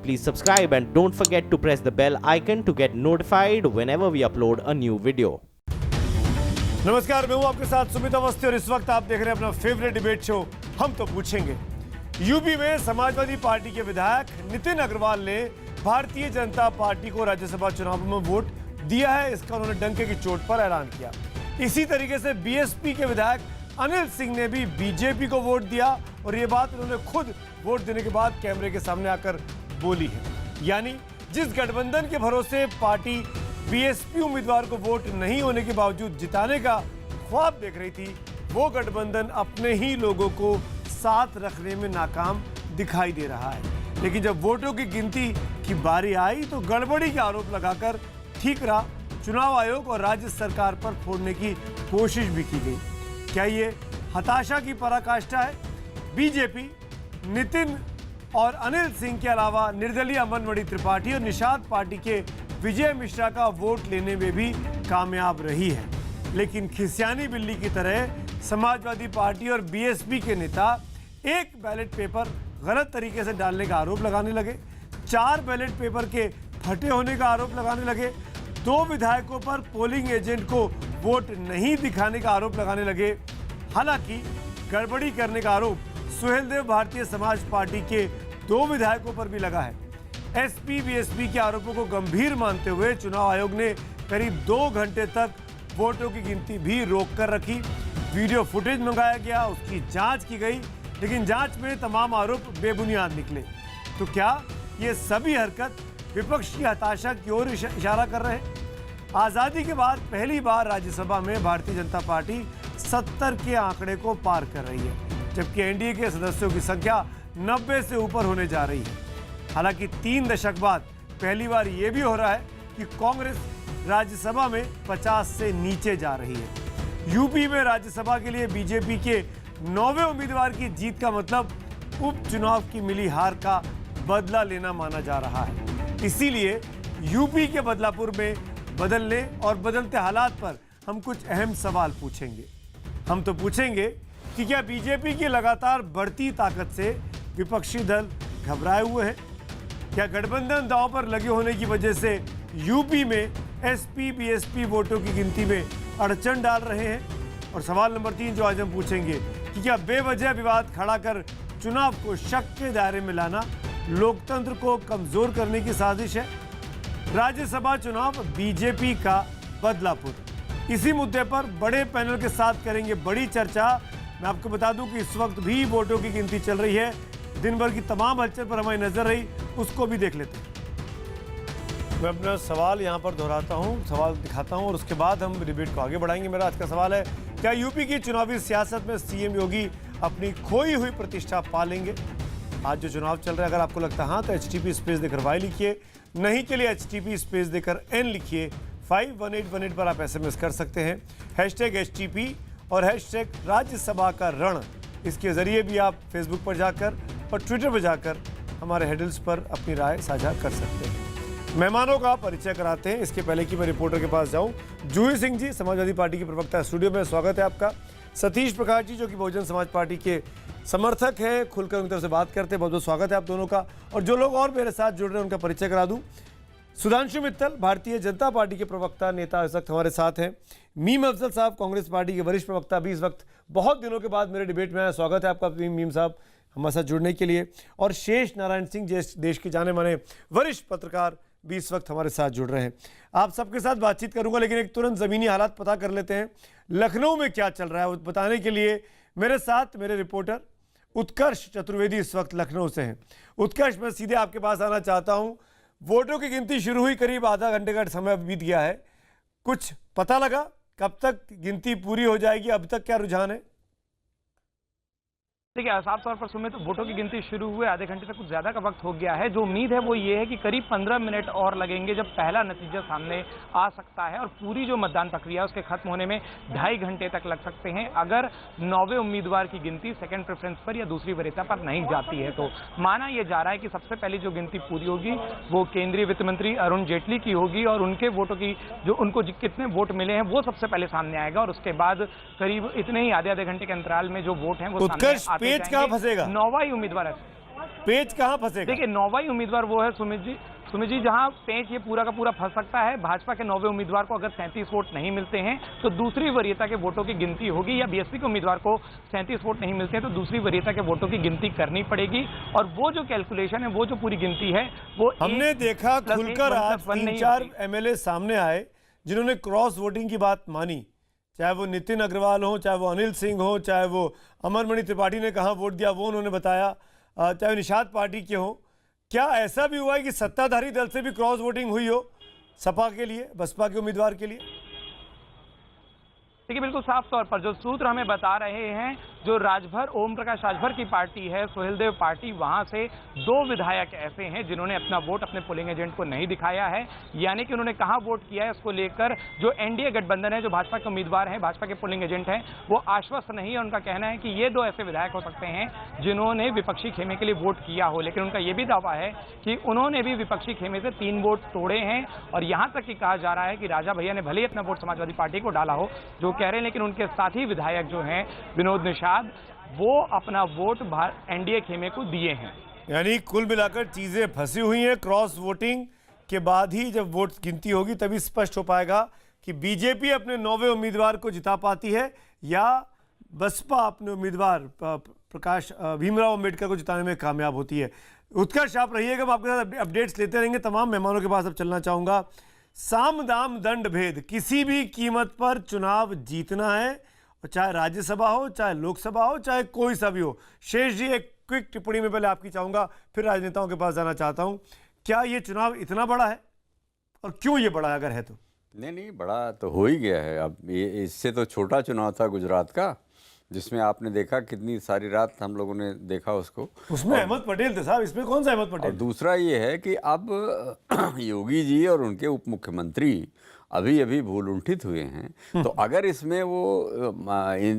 Please subscribe and don't forget to press the bell icon to get notified whenever we upload a new video. नमस्कार, मैं हूं आपके साथ सुमित अवस्थी और इस वक्त आप देख रहे हैं अपना फेवरेट डिबेट शो हम तो पूछेंगे। यूपी में समाजवादी पार्टी के विधायक नितिन अग्रवाल ने भारतीय जनता पार्टी को राज्यसभा चुनाव में वोट दिया है, इसका उन्होंने डंके की चोट पर ऐलान किया। इसी तरीके से बीएसपी के विधायक अनिल सिंह ने भी बीजेपी को वोट दिया और ये बात उन्होंने खुद वोट देने के बाद कैमरे के सामने आकर बोली है। यानी जिस गठबंधन के भरोसे पार्टी बीएसपी उम्मीदवार को वोट नहीं होने के बावजूद जिताने का ख्वाब देख रही थी, वो गठबंधन अपने ही लोगों को साथ रखने में नाकाम दिखाई दे रहा है। लेकिन जब वोटों की गिनती की बारी आई तो गड़बड़ी के आरोप लगाकर ठीकरा चुनाव आयोग और राज्य सरकार पर फोड़ने की कोशिश भी की गई। क्या ये हताशा की पराकाष्ठा है? बीजेपी नितिन और अनिल सिंह के अलावा निर्दलीय अमनमणि त्रिपाठी और निषाद पार्टी के विजय मिश्रा का वोट लेने में भी कामयाब रही है। लेकिन खिसियानी बिल्ली की तरह समाजवादी पार्टी और बीएसपी के नेता एक बैलेट पेपर गलत तरीके से डालने का आरोप लगाने लगे, 4 बैलेट पेपर के फटे होने का आरोप लगाने लगे, 2 विधायकों पर पोलिंग एजेंट को वोट नहीं दिखाने का आरोप लगाने लगे। हालांकि गड़बड़ी करने का आरोप सुहेलदेव भारतीय समाज पार्टी के 2 विधायकों पर भी लगा है। एसपी बीएसपी के आरोपों को गंभीर मानते हुए चुनाव आयोग ने करीब 2 घंटे तक वोटों की गिनती भी रोक कर रखी। वीडियो फुटेज मंगाया गया, उसकी जांच की गई, लेकिन जांच में तमाम आरोप बेबुनियाद निकले। तो क्या ये सभी हरकत विपक्ष की हताशा की ओर इशारा कर रहे हैं? आज़ादी के बाद पहली बार राज्यसभा में भारतीय जनता पार्टी 70 के आंकड़े को पार कर रही है, जबकि एनडीए के सदस्यों की संख्या 90 से ऊपर होने जा रही है। हालांकि 3 दशक बाद पहली बार यह भी हो रहा है कि कांग्रेस राज्यसभा में 50 से नीचे जा रही है। यूपी में राज्यसभा के लिए बीजेपी के 9वें उम्मीदवार की जीत का मतलब उपचुनाव की मिली हार का बदला लेना माना जा रहा है। इसीलिए यूपी के बदलापुर में बदलने और बदलते हालात पर हम कुछ अहम सवाल पूछेंगे। हम तो पूछेंगे कि क्या बीजेपी की लगातार बढ़ती ताकत से विपक्षी दल घबराए हुए हैं? क्या गठबंधन दांव पर लगे होने की वजह से यूपी में एसपी बीएसपी वोटों की गिनती में अड़चन डाल रहे हैं? और सवाल नंबर 3 जो आज हम पूछेंगे कि क्या बेवजह विवाद खड़ा कर चुनाव को शक के दायरे में लाना लोकतंत्र को कमजोर करने की साजिश है? राज्यसभा चुनाव बीजेपी का बदलापुर, इसी मुद्दे पर बड़े पैनल के साथ करेंगे बड़ी चर्चा। मैं आपको बता दूं कि इस वक्त भी वोटों की गिनती चल रही है। दिन भर की तमाम हलचल पर हमारी नजर रही, उसको भी देख लेते हैं। मैं अपना सवाल यहां पर दोहराता हूं, सवाल दिखाता हूं और उसके बाद हम डिबेट को आगे बढ़ाएंगे। मेरा आज का सवाल है, क्या यूपी की चुनावी सियासत में सीएम योगी अपनी खोई हुई प्रतिष्ठा पा लेंगे? आज जो चुनाव चल रहा है, अगर आपको लगता है हाँ तो HTP स्पेस देकर वाई लिखिए, नहीं के लिए HTP स्पेस देकर N लिखिए। 51818 पर आप SMS कर सकते हैं, #HTP और #राज्यसभा का रण। इसके जरिए भी आप फेसबुक पर जाकर और ट्विटर पर जाकर हमारे हैंडल्स पर अपनी राय साझा कर सकते हैं। मेहमानों का परिचय कराते हैं। इसके पहले कि मैं रिपोर्टर के पास जाऊं, जूही सिंह जी समाजवादी पार्टी के प्रवक्ता स्टूडियो में, स्वागत है आपका। सतीश प्रकाश जी जो कि बहुजन समाज पार्टी के समर्थक हैं, खुलकर उनकी तरफ से बात करते हैं, बहुत बहुत स्वागत है आप दोनों का। और जो लोग और मेरे साथ जुड़ रहे हैं उनका परिचय करा दूं, सुधांशु मित्तल भारतीय जनता पार्टी के प्रवक्ता नेता इस वक्त हमारे साथ हैं। मीम अफजल साहब कांग्रेस पार्टी के वरिष्ठ प्रवक्ता भी इस वक्त बहुत दिनों के बाद मेरे डिबेट में आए, स्वागत है आपका मीम साहब हमारे साथ जुड़ने के लिए। और शेष नारायण सिंह देश के जाने माने वरिष्ठ पत्रकार भी इस वक्त हमारे साथ जुड़ रहे हैं। आप सबके साथ बातचीत करूंगा, लेकिन एक तुरंत जमीनी हालात पता कर लेते हैं। लखनऊ में क्या चल रहा है वो बताने के लिए मेरे साथ मेरे रिपोर्टर उत्कर्ष चतुर्वेदी इस वक्त लखनऊ से हैं। उत्कर्ष, मैं सीधे आपके पास आना चाहता हूं। वोटों की गिनती शुरू हुई, करीब आधा घंटे का समय बीत गया है, कुछ पता लगा कब तक गिनती पूरी हो जाएगी? अब तक क्या रुझान है? देखिए, साफ तौर पर सुमित, वोटों की गिनती शुरू हुए आधे घंटे से कुछ ज्यादा का वक्त हो गया है। जो उम्मीद है वो ये है कि करीब 15 मिनट और लगेंगे जब पहला नतीजा सामने आ सकता है, और पूरी जो मतदान प्रक्रिया उसके खत्म होने में 2.5 घंटे तक लग सकते हैं अगर 9वें उम्मीदवार की गिनती सेकंड प्रेफरेंस पर या दूसरी वरीयता पर नहीं जाती है। तो माना यह जा रहा है कि सबसे पहले जो गिनती पूरी होगी वो केंद्रीय वित्त मंत्री अरुण जेटली की होगी, और उनके वोटों की जो उनको कितने वोट मिले हैं वो सबसे पहले सामने आएगा, और उसके बाद करीब इतने ही आधे घंटे के अंतराल में जो वोट हैं वो सामने पेच कहाँ फंसेगा? 9वां उम्मीदवार है। पेच कहाँ फंसेगा? देखिए, 9वां उम्मीदवार वो है सुमित जी जहां पेंच ये पूरा का पूरा फंस सकता है। भाजपा के 9वें उम्मीदवार को अगर 37 वोट नहीं मिलते हैं तो दूसरी वरीयता के वोटों की गिनती होगी, या बीएसपी के उम्मीदवार को 37 वोट नहीं मिलते हैं तो दूसरी वरीयता के वोटों की गिनती करनी पड़ेगी। और वो जो कैलकुलेशन है, वो जो पूरी गिनती है, वो हमने देखा खुलकर आज 3-4 एमएलए सामने आए जिन्होंने क्रॉस वोटिंग की बात मानी, चाहे वो नितिन अग्रवाल हो, चाहे वो अनिल सिंह हो, चाहे वो अमरमणि त्रिपाठी ने कहाँ वोट दिया वो उन्होंने बताया, चाहे निषाद पार्टी के हो। क्या ऐसा भी हुआ है कि सत्ताधारी दल से भी क्रॉस वोटिंग हुई हो सपा के लिए, बसपा के उम्मीदवार के लिए? देखिए, बिल्कुल साफ तौर पर जो सूत्र हमें बता रहे हैं, जो राजभर ओम प्रकाश राजभर की पार्टी है, सोहेलदेव पार्टी, वहां से 2 विधायक ऐसे हैं जिन्होंने अपना वोट अपने पोलिंग एजेंट को नहीं दिखाया है। यानी कि उन्होंने कहां वोट किया है इसको लेकर जो एनडीए गठबंधन है, जो भाजपा के उम्मीदवार हैं, भाजपा के पोलिंग एजेंट हैं, वो आश्वस्त नहीं है। उनका कहना है कि ये 2 ऐसे विधायक हो सकते हैं जिन्होंने विपक्षी खेमे के लिए वोट किया हो, लेकिन उनका यह भी दावा है कि उन्होंने भी विपक्षी खेमे से 3 वोट तोड़े हैं। और यहां तक कि कहा जा रहा है कि राजा भैया ने भले ही अपना वोट समाजवादी पार्टी को डाला हो, जो कह रहे हैं, लेकिन उनके साथी विधायक जो हैं विनोद निषाद, वो अपना वोट एनडीए खेमे को दिए हैं। यानी कुल मिलाकर चीजें फंसी हुई हैं। क्रॉस वोटिंग के बाद ही जब वोट गिनती होगी तभी स्पष्ट हो पाएगा कि बीजेपी अपने 9वें उम्मीदवार को जिता पाती है या बसपा अपने उम्मीदवार प्रकाश भीमराव अंबेडकर को जिताने में कामयाब होती है। उत्कर्ष आप रहिएगा, हम आपके साथ अपडेट्स लेते रहेंगे। तमाम मेहमानों के पास अब चलना चाहूँगा। साम दाम दंड भेद, किसी भी कीमत पर चुनाव जीतना है, चाहे राज्यसभा हो, चाहे लोकसभा हो, चाहे कोई सा भी हो। शेष जी, एक क्विक टिप्पणी में पहले आपकी चाहूँगा, फिर राजनेताओं के पास जाना चाहता हूँ। क्या ये चुनाव इतना बड़ा है और क्यों ये बड़ा अगर है तो? नहीं, बड़ा तो हो ही गया है। अब ये इससे तो छोटा चुनाव था गुजरात का, जिसमें आपने देखा कितनी सारी रात हम लोगों ने देखा उसको। उसमें अहमद पटेल थे साहब, इसमें कौन सा अहमद पटेल? और दूसरा ये है कि अब योगी जी और उनके उप मुख्यमंत्री अभी भूल उल्टित हुए हैं, तो अगर इसमें वो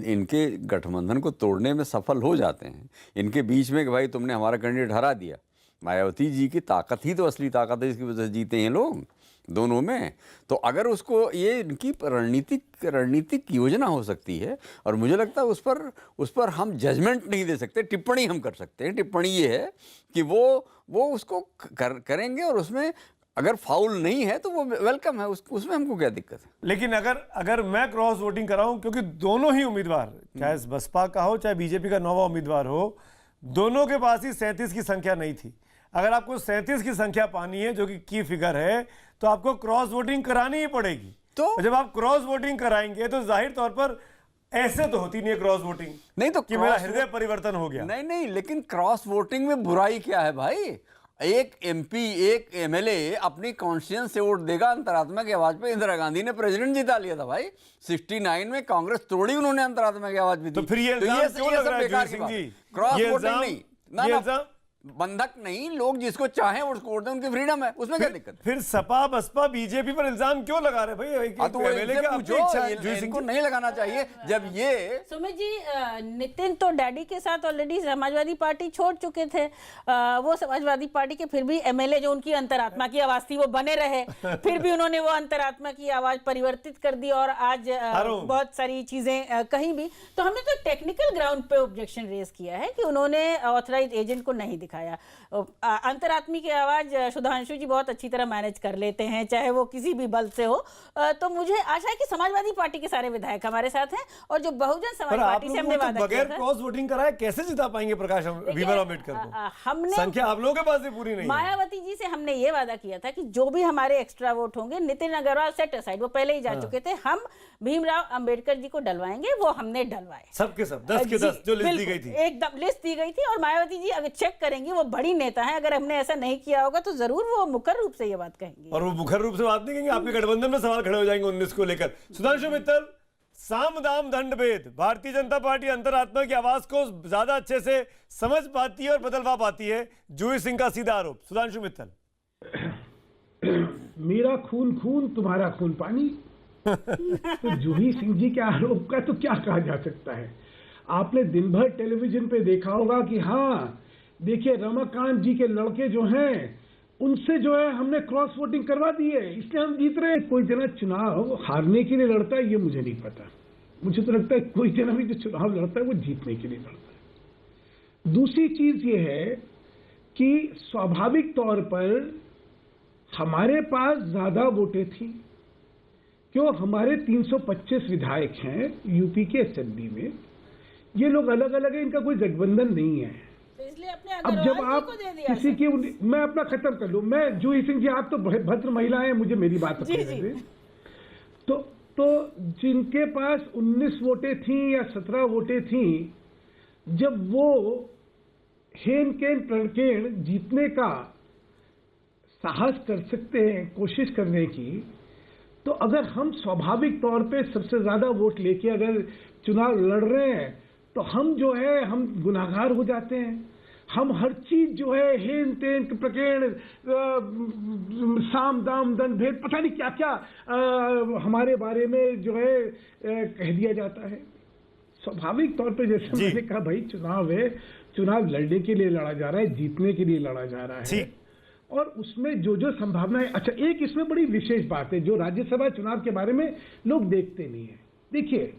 इनके गठबंधन को तोड़ने में सफल हो जाते हैं, इनके बीच में कि भाई तुमने हमारा कैंडिडेट हरा दिया, मायावती जी की ताकत ही तो असली ताकत है, इसकी वजह से जीते हैं लोग दोनों में। तो अगर उसको, ये इनकी रणनीतिक योजना हो सकती है, और मुझे लगता है उस पर हम जजमेंट नहीं दे सकते, टिप्पणी हम कर सकते हैं। टिप्पणी ये है कि वो उसको करेंगे, और उसमें अगर फाउल नहीं है तो वो वेलकम है, उसमें हमको क्या दिक्कत है। लेकिन अगर मैं क्रॉस वोटिंग कराऊं, क्योंकि दोनों ही उम्मीदवार, चाहे बसपा का हो चाहे बीजेपी का 9वां उम्मीदवार हो, दोनों के पास ही 37 की संख्या नहीं थी। अगर आपको 37 की संख्या पानी है, जो कि की फिगर है, तो आपको क्रॉस वोटिंग करानी ही पड़ेगी। तो जब आप क्रॉस वोटिंग कराएंगे तो जाहिर तौर पर ऐसे तो होती नहीं है क्रॉस वोटिंग, नहीं तो कि मेरा हृदय परिवर्तन हो गया। नहीं, लेकिन क्रॉस वोटिंग में बुराई क्या है भाई? एक एमपी, एक एमएलए अपनी कॉन्स्टिट्यूएंसी से वोट देगा अंतरात्मा की आवाज पे। इंदिरा गांधी ने प्रेसिडेंट जिता लिया था भाई 69 में, कांग्रेस तोड़ी उन्होंने अंतरात्मा की आवाज भी दी। तो फिर ये इल्जाम क्यों लग रहा है जोशी सिंह जी? क्रॉस वोटिंग नहीं, ना बंधक नहीं, लोग जिसको चाहें उसको वोट दें, उनकी फ्रीडम है, उसमें क्या दिक्कत है? फिर सपा बसपा बीजेपी पर इल्जाम क्यों लगा रहे भाई? तो इनको नहीं लगाना चाहिए। जब ये सुमित जी, नितिन तो डैडी के साथ ऑलरेडी समाजवादी पार्टी छोड़ चुके थे। वो समाजवादी पार्टी के फिर भी एमएलए जो उनकी अंतरात्मा की आवाज थी वो बने रहे, फिर भी उन्होंने वो अंतरात्मा की आवाज परिवर्तित कर दी और आज बहुत सारी चीजें कहीं भी। तो हमने तो टेक्निकल ग्राउंड पे ऑब्जेक्शन रेज किया है कि उन्होंने ऑथराइज एजेंट को नहीं दिखाया। अंतरात्मी की आवाज सुधांशु जी बहुत अच्छी तरह मैनेज कर लेते हैं, चाहे वो किसी भी बल से हो। तो मुझे आशा है कि समाजवादी पार्टी के सारे विधायक हमारे साथ हैं, और जो बहुजन समाज पार्टी से हमने वादा किया था, बगैर क्रॉस वोटिंग कराए कैसे जिता पाएंगे प्रकाश भीमराव अम्बेडकर को? हमने संख्या आप लोगों के पास भी पूरी नहीं। मायावती जी से हमने ये वादा किया था कि जो भी हमारे एक्स्ट्रा वोट होंगे, नितिन अग्रवाल सेट असाइड, वो पहले ही जा चुके थे, हम भीमराव अंबेडकर जी को डलवाएंगे। वो हमने डलवाए सबके सब 10 के 10 जो लिस्ट दी गई थी, एकदम लिस्ट दी गई थी। और मायावती जी अगर चेक करेंगे, वो बड़ी नेता है, अगर हमने ऐसा नहीं किया होगा तो जरूर वो मुखर रूप से ये बात कहेंगे। और वो मुखर रूप से बात नहीं कहेंगे, आपके गठबंधन में सवाल खड़े हो जाएंगे 19 को लेकर। सुधांशु मित्तल, साम दाम दंड भेद, भारतीय जनता पार्टी अंतरात्मा की आवाज को ज्यादा अच्छे से समझ पाती है और बदलवा पाती है, जूही सिंह का सीधा आरोप। सुधांशु मित्तल, मेरा खून खून तुम्हारा खून पानी। तो जूही सिंह जी के आरोप का तो क्या कहा जा सकता है? आपने दिन भर टेलीविजन पे देखा होगा कि हाँ देखिए रमाकांत जी के लड़के जो हैं उनसे जो है हमने क्रॉस वोटिंग करवा दी है, इसलिए हम जीत रहे हैं। कोई जना चुनाव हारने के लिए लड़ता है ये मुझे नहीं पता। मुझे तो लगता है कोई जना भी जो चुनाव लड़ता है वो जीतने के लिए लड़ता है। दूसरी चीज ये है कि स्वाभाविक तौर पर हमारे पास ज्यादा वोटें थी। क्यों? हमारे 325 विधायक हैं यूपी के असेंबली में, ये लोग अलग अलग हैं, इनका कोई गठबंधन नहीं है। तो इसलिए अपने अब जब अग्रवाल जी आप को दे दिया किसी की, मैं अपना खत्म कर लूं, मैं जूही सिंह जी, आप तो भद्र महिला हैं, मुझे मेरी बात जी, करने जी। दें। तो जिनके पास 19 वोटें थी या 17 वोटें थी, जब वो हेन केन प्रणकेण जीतने का साहस कर सकते हैं, कोशिश करने की, तो अगर हम स्वाभाविक तौर पे सबसे ज्यादा वोट लेके अगर चुनाव लड़ रहे हैं, तो हम जो है हम गुनाहगार हो जाते हैं। हम हर चीज जो है हेन तेन प्रकेण साम दाम दंड भेद पता नहीं क्या क्या हमारे बारे में जो है कह दिया जाता है। स्वाभाविक तौर पे जैसे मैंने कहा, भाई चुनाव है, चुनाव लड़ने के लिए लड़ा जा रहा है, जीतने के लिए लड़ा जा रहा है, और उसमें जो जो संभावनाएं। अच्छा, एक इसमें बड़ी विशेष बात है जो राज्यसभा चुनाव के बारे में लोग देखते नहीं है। देखिए,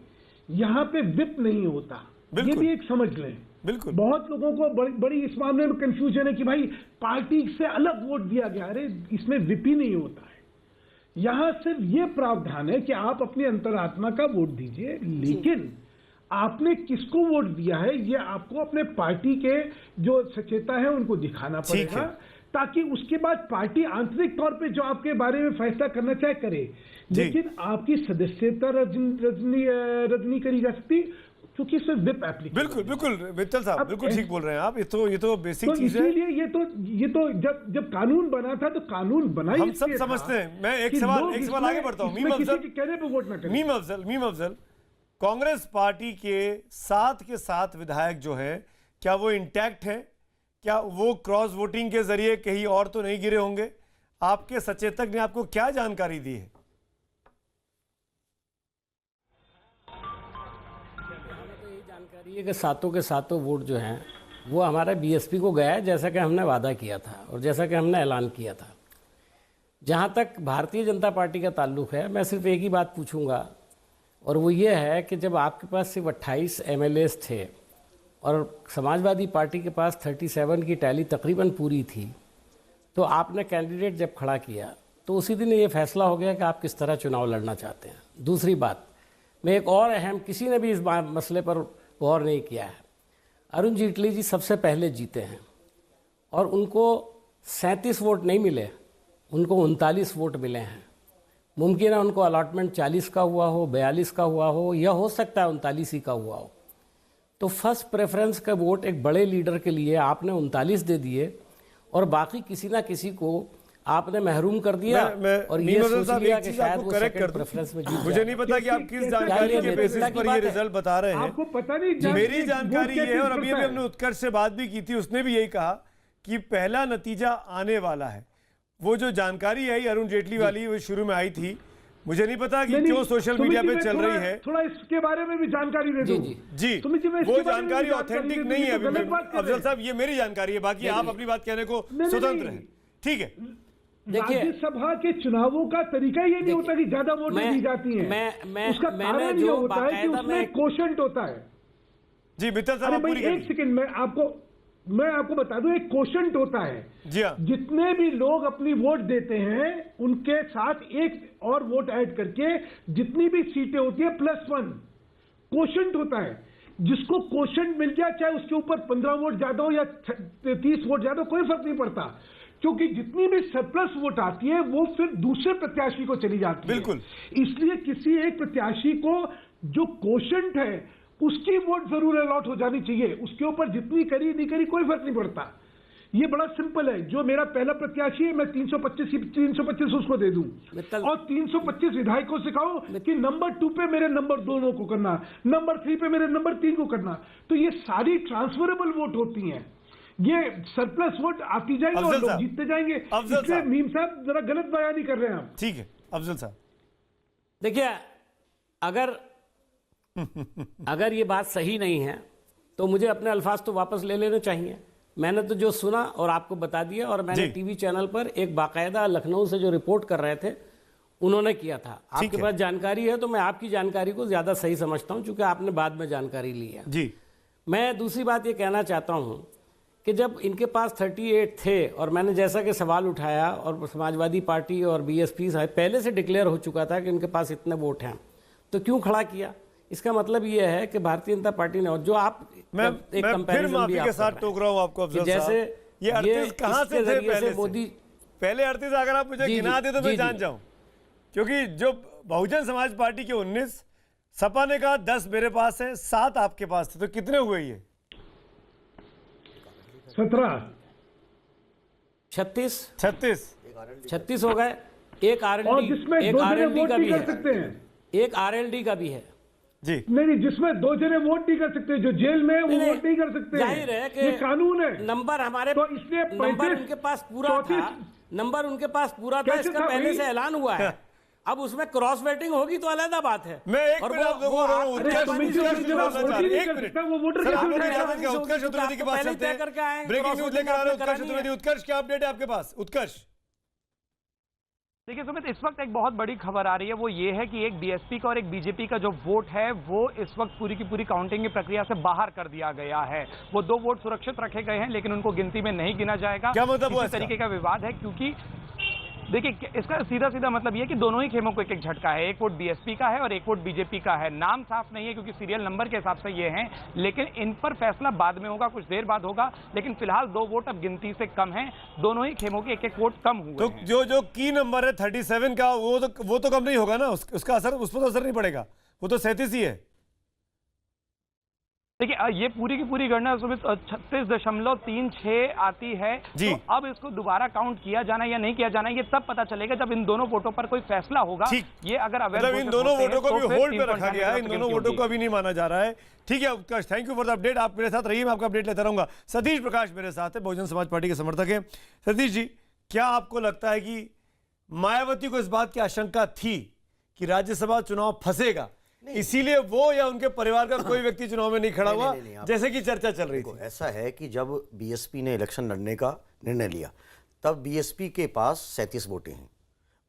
यहाँ पे विप नहीं होता, ये भी एक समझ लें। बिल्कुल। बहुत लोगों को बड़ी इस मामले में कंफ्यूजन है कि भाई पार्टी से अलग वोट दिया गया। अरे इसमें विप ही नहीं होता है। यहां सिर्फ ये प्रावधान है कि आप अपनी अंतरात्मा का वोट दीजिए, लेकिन आपने किसको वोट दिया है ये आपको अपने पार्टी के जो सचेता है उनको दिखाना पड़ेगा, ताकि उसके बाद पार्टी आंतरिक तौर पे जो आपके बारे में फैसला करना चाहे करे, लेकिन आपकी सदस्यता रद्द करी जा सकती, क्योंकि इसमें विप एप्लीकेशन। बिल्कुल बिल्कुल मित्तल साहब, बिल्कुल ठीक बोल रहे हैं आप। ये तो बेसिक चीज है। इसीलिए ये तो जब कानून बना था तो कानून बना ही हम सब समझते हैं। मैं एक सवाल आगे बढ़ता हूँ। मीम अफजल, कांग्रेस पार्टी के 7 के 7 विधायक जो है, क्या वो इंटैक्ट है? क्या वो क्रॉस वोटिंग के जरिए कहीं और तो नहीं गिरे होंगे? आपके सचेतक ने आपको क्या जानकारी दी है? जानकारी है कि 7 के 7 वोट जो हैं वो हमारा बीएसपी को गया है, जैसा कि हमने वादा किया था और जैसा कि हमने ऐलान किया था। जहाँ तक भारतीय जनता पार्टी का ताल्लुक है, मैं सिर्फ एक ही बात पूछूंगा, और वो ये है कि जब आपके पास सिर्फ 28 एमएलएस थे और समाजवादी पार्टी के पास 37 की टैली तकरीबन पूरी थी, तो आपने कैंडिडेट जब खड़ा किया तो उसी दिन ये फैसला हो गया कि आप किस तरह चुनाव लड़ना चाहते हैं। दूसरी बात, मैं एक और अहम, किसी ने भी इस मसले पर गौर नहीं किया है, अरुण जेटली जी सबसे पहले जीते हैं और उनको 37 वोट नहीं मिले, उनको 39 वोट मिले हैं। मुमकिन है उनको अलॉटमेंट 40 का हुआ हो, 42 का हुआ हो, या हो सकता है 39 ही का हुआ हो। तो फर्स्ट प्रेफरेंस का वोट एक बड़े लीडर के लिए आपने 39 दे दिए और बाकी किसी ना किसी को आपने महरूम कर दिया। और ये सोच लिया कि शायद वो सेकंड प्रेफरेंस में जीत जाए। मुझे नहीं पता कि आप किस जानकारी के बेसिस पर ये रिजल्ट बता रहे हैं। आपको पता नहीं, मेरी जानकारी ये है, और अभी हमने उत्कर्ष से बात भी की थी, उसने भी यही कहा कि पहला नतीजा आने वाला है। वो जो जानकारी आई अरुण जेटली वाली, वो शुरू में आई थी, मुझे नहीं पता कि क्यों सोशल मीडिया पे चल रही है। थोड़ा इसके बारे में भी जानकारी दे दो। जी, वो जानकारी ऑथेंटिक नहीं है। अफजल साहब, ये मेरी जानकारी है, बाकी आप अपनी बात कहने को स्वतंत्र हैं। ठीक है। राज्यसभा के चुनावों का तरीका ये नहीं होता कि ज्यादा वोटें दी जाती हैं। उसका कारण ये होता है कि उसमें कोशंट होता है। जी मित्तल साहब, एक सेकंड, मैं आपको बता दूं, एक कोशंट होता है। जी हाँ। जितने भी लोग अपनी वोट देते हैं उनके साथ एक और वोट ऐड करके जितनी भी सीटें होती है +1 कोशंट होता है। जिसको कोशंट मिल जाए, चाहे उसके ऊपर 15 वोट ज्यादा हो या 30 वोट ज्यादा, कोई फर्क नहीं पड़ता, क्योंकि जितनी भी सरप्लस वोट आती है वो फिर दूसरे प्रत्याशी को चली जाती है। बिल्कुल। इसलिए किसी एक प्रत्याशी को जो कोशंट है उसकी वोट जरूर अलॉट हो जानी चाहिए। उसके ऊपर जितनी करी नहीं करी कोई फर्क नहीं पड़ता। ये बड़ा सिंपल है। जो मेरा पहला प्रत्याशी है, मैं 325 उसको दे दूं, और 325 विधायकों से कहो कि नंबर 2 पे मेरे नंबर 2 को करना, नंबर 3 पे मेरे नंबर 3 को करना। तो ये सारी ट्रांसफरेबल वोट होती हैं। ये सरप्लस वोट आती जाएंगे और लोग जीतते जाएंगे। इसलिए मीम साहब जरा गलत बयानी कर रहे हैं आप। ठीक है अफजल साहब, देखिए, अगर ये बात सही नहीं है तो मुझे अपने अल्फाज तो वापस ले लेने चाहिए। मैंने तो जो सुना और आपको बता दिया, और मैंने टीवी चैनल पर एक बाकायदा लखनऊ से जो रिपोर्ट कर रहे थे उन्होंने किया था। आपके पास जानकारी है तो मैं आपकी जानकारी को ज्यादा सही समझता हूं, क्योंकि आपने बाद में जानकारी ली है। जी। मैं दूसरी बात ये कहना चाहता हूं कि जब इनके पास 38 थे और मैंने जैसा कि सवाल उठाया और समाजवादी पार्टी और बीएसपी पहले से डिक्लेयर हो चुका था कि इनके पास इतने वोट हैं, तो क्यों खड़ा किया? इसका मतलब ये है कि भारतीय जनता पार्टी ने, और जो आप मैं एक फिर कंपैरिजन माफी भी के आप साथ कर टोक रहा हूं आपको अफजल साहब, जैसे ये 38 कहां से थे पहले से? मोदी पहले 38 अगर आप मुझे गिना दे तो मैं जान जाऊं, क्योंकि जो बहुजन समाज पार्टी के 19, सपा ने कहा 10 मेरे पास है, 7 आपके पास थे, तो कितने हुए ये? 17, 36 हो गए। एक और आरएलडी, जिसमें एक 2 जने आरएलडी वोट का नहीं भी कर सकते है, हैं। एक आरएलडी का भी है। जी नहीं, जिसमें 2 जने वोट नहीं कर सकते, जो जेल में है वो वोट नहीं कर सकते। जाहिर है कि ये कानून है। नंबर हमारे, तो इसलिए नंबर उनके पास पूरा था, नंबर उनके पास पूरा था, कैसे इसका था पहले भाई? से ऐलान हुआ है। अब उसमें क्रॉस वेटिंग होगी तो अलग बात है। मैं एक मिनट आप लोगों को उत्कर्ष चतुर्वेदी के पास चलते हैं। ब्रेकिंग न्यूज लेकर आ रहे हैं उत्कर्ष चतुर्वेदी। उत्कर्ष, क्या अपडेट है आपके पास? उत्कर्ष, देखिए सुमित, इस वक्त एक बहुत बड़ी खबर आ रही है, वो ये है कि एक बीएसपी का और एक बीजेपी का जो वोट है वो इस वक्त पूरी की पूरी काउंटिंग की प्रक्रिया से बाहर कर दिया गया है। वो 2 वोट सुरक्षित रखे गए हैं लेकिन उनको गिनती में नहीं गिना जाएगा। क्या मतलब हुआ इस तरीके का विवाद है, क्योंकि देखिए इसका सीधा सीधा मतलब ये है कि दोनों ही खेमों को एक एक झटका है। एक वोट बीएसपी का है और एक वोट बीजेपी का है। नाम साफ नहीं है क्योंकि सीरियल नंबर के हिसाब से ये हैं, लेकिन इन पर फैसला बाद में होगा, कुछ देर बाद होगा। लेकिन फिलहाल 2 वोट अब गिनती से कम हैं, दोनों ही खेमों के एक एक वोट कम हुए तो हैं। जो की नंबर है 37 का, वो तो कम नहीं होगा ना, उसका असर, उस पर तो असर नहीं पड़ेगा, वो तो 37 ही है। देखिए ये पूरी की पूरी गणना सुमित 36.36 आती है जी। तो अब इसको दोबारा काउंट किया जाना या नहीं किया जाना ये तब पता चलेगा जब इन दोनों वोटों पर कोई फैसला होगा। ये अगर अवैध मतलब इन दोनों वोटों को भी होल्ड पे रखा गया है, इन दोनों वोटों को को अभी नहीं माना जा रहा है। ठीक है Utkarsh, thank you for the update. आप मेरे साथ रहिए, मैं आपका अपडेट लेता रहूंगा। सतीश प्रकाश मेरे साथ है, बहुजन समाज पार्टी के समर्थक है। सतीश जी, क्या आपको लगता है कि मायावती को इस बात की आशंका थी कि राज्यसभा चुनाव फंसेगा, इसीलिए वो या उनके परिवार का कोई व्यक्ति चुनाव में नहीं खड़ा हुआ, जैसे कि चर्चा चल रही थी? ऐसा है कि जब बीएसपी ने इलेक्शन लड़ने का निर्णय लिया तब बीएसपी के पास 37 वोटें हैं,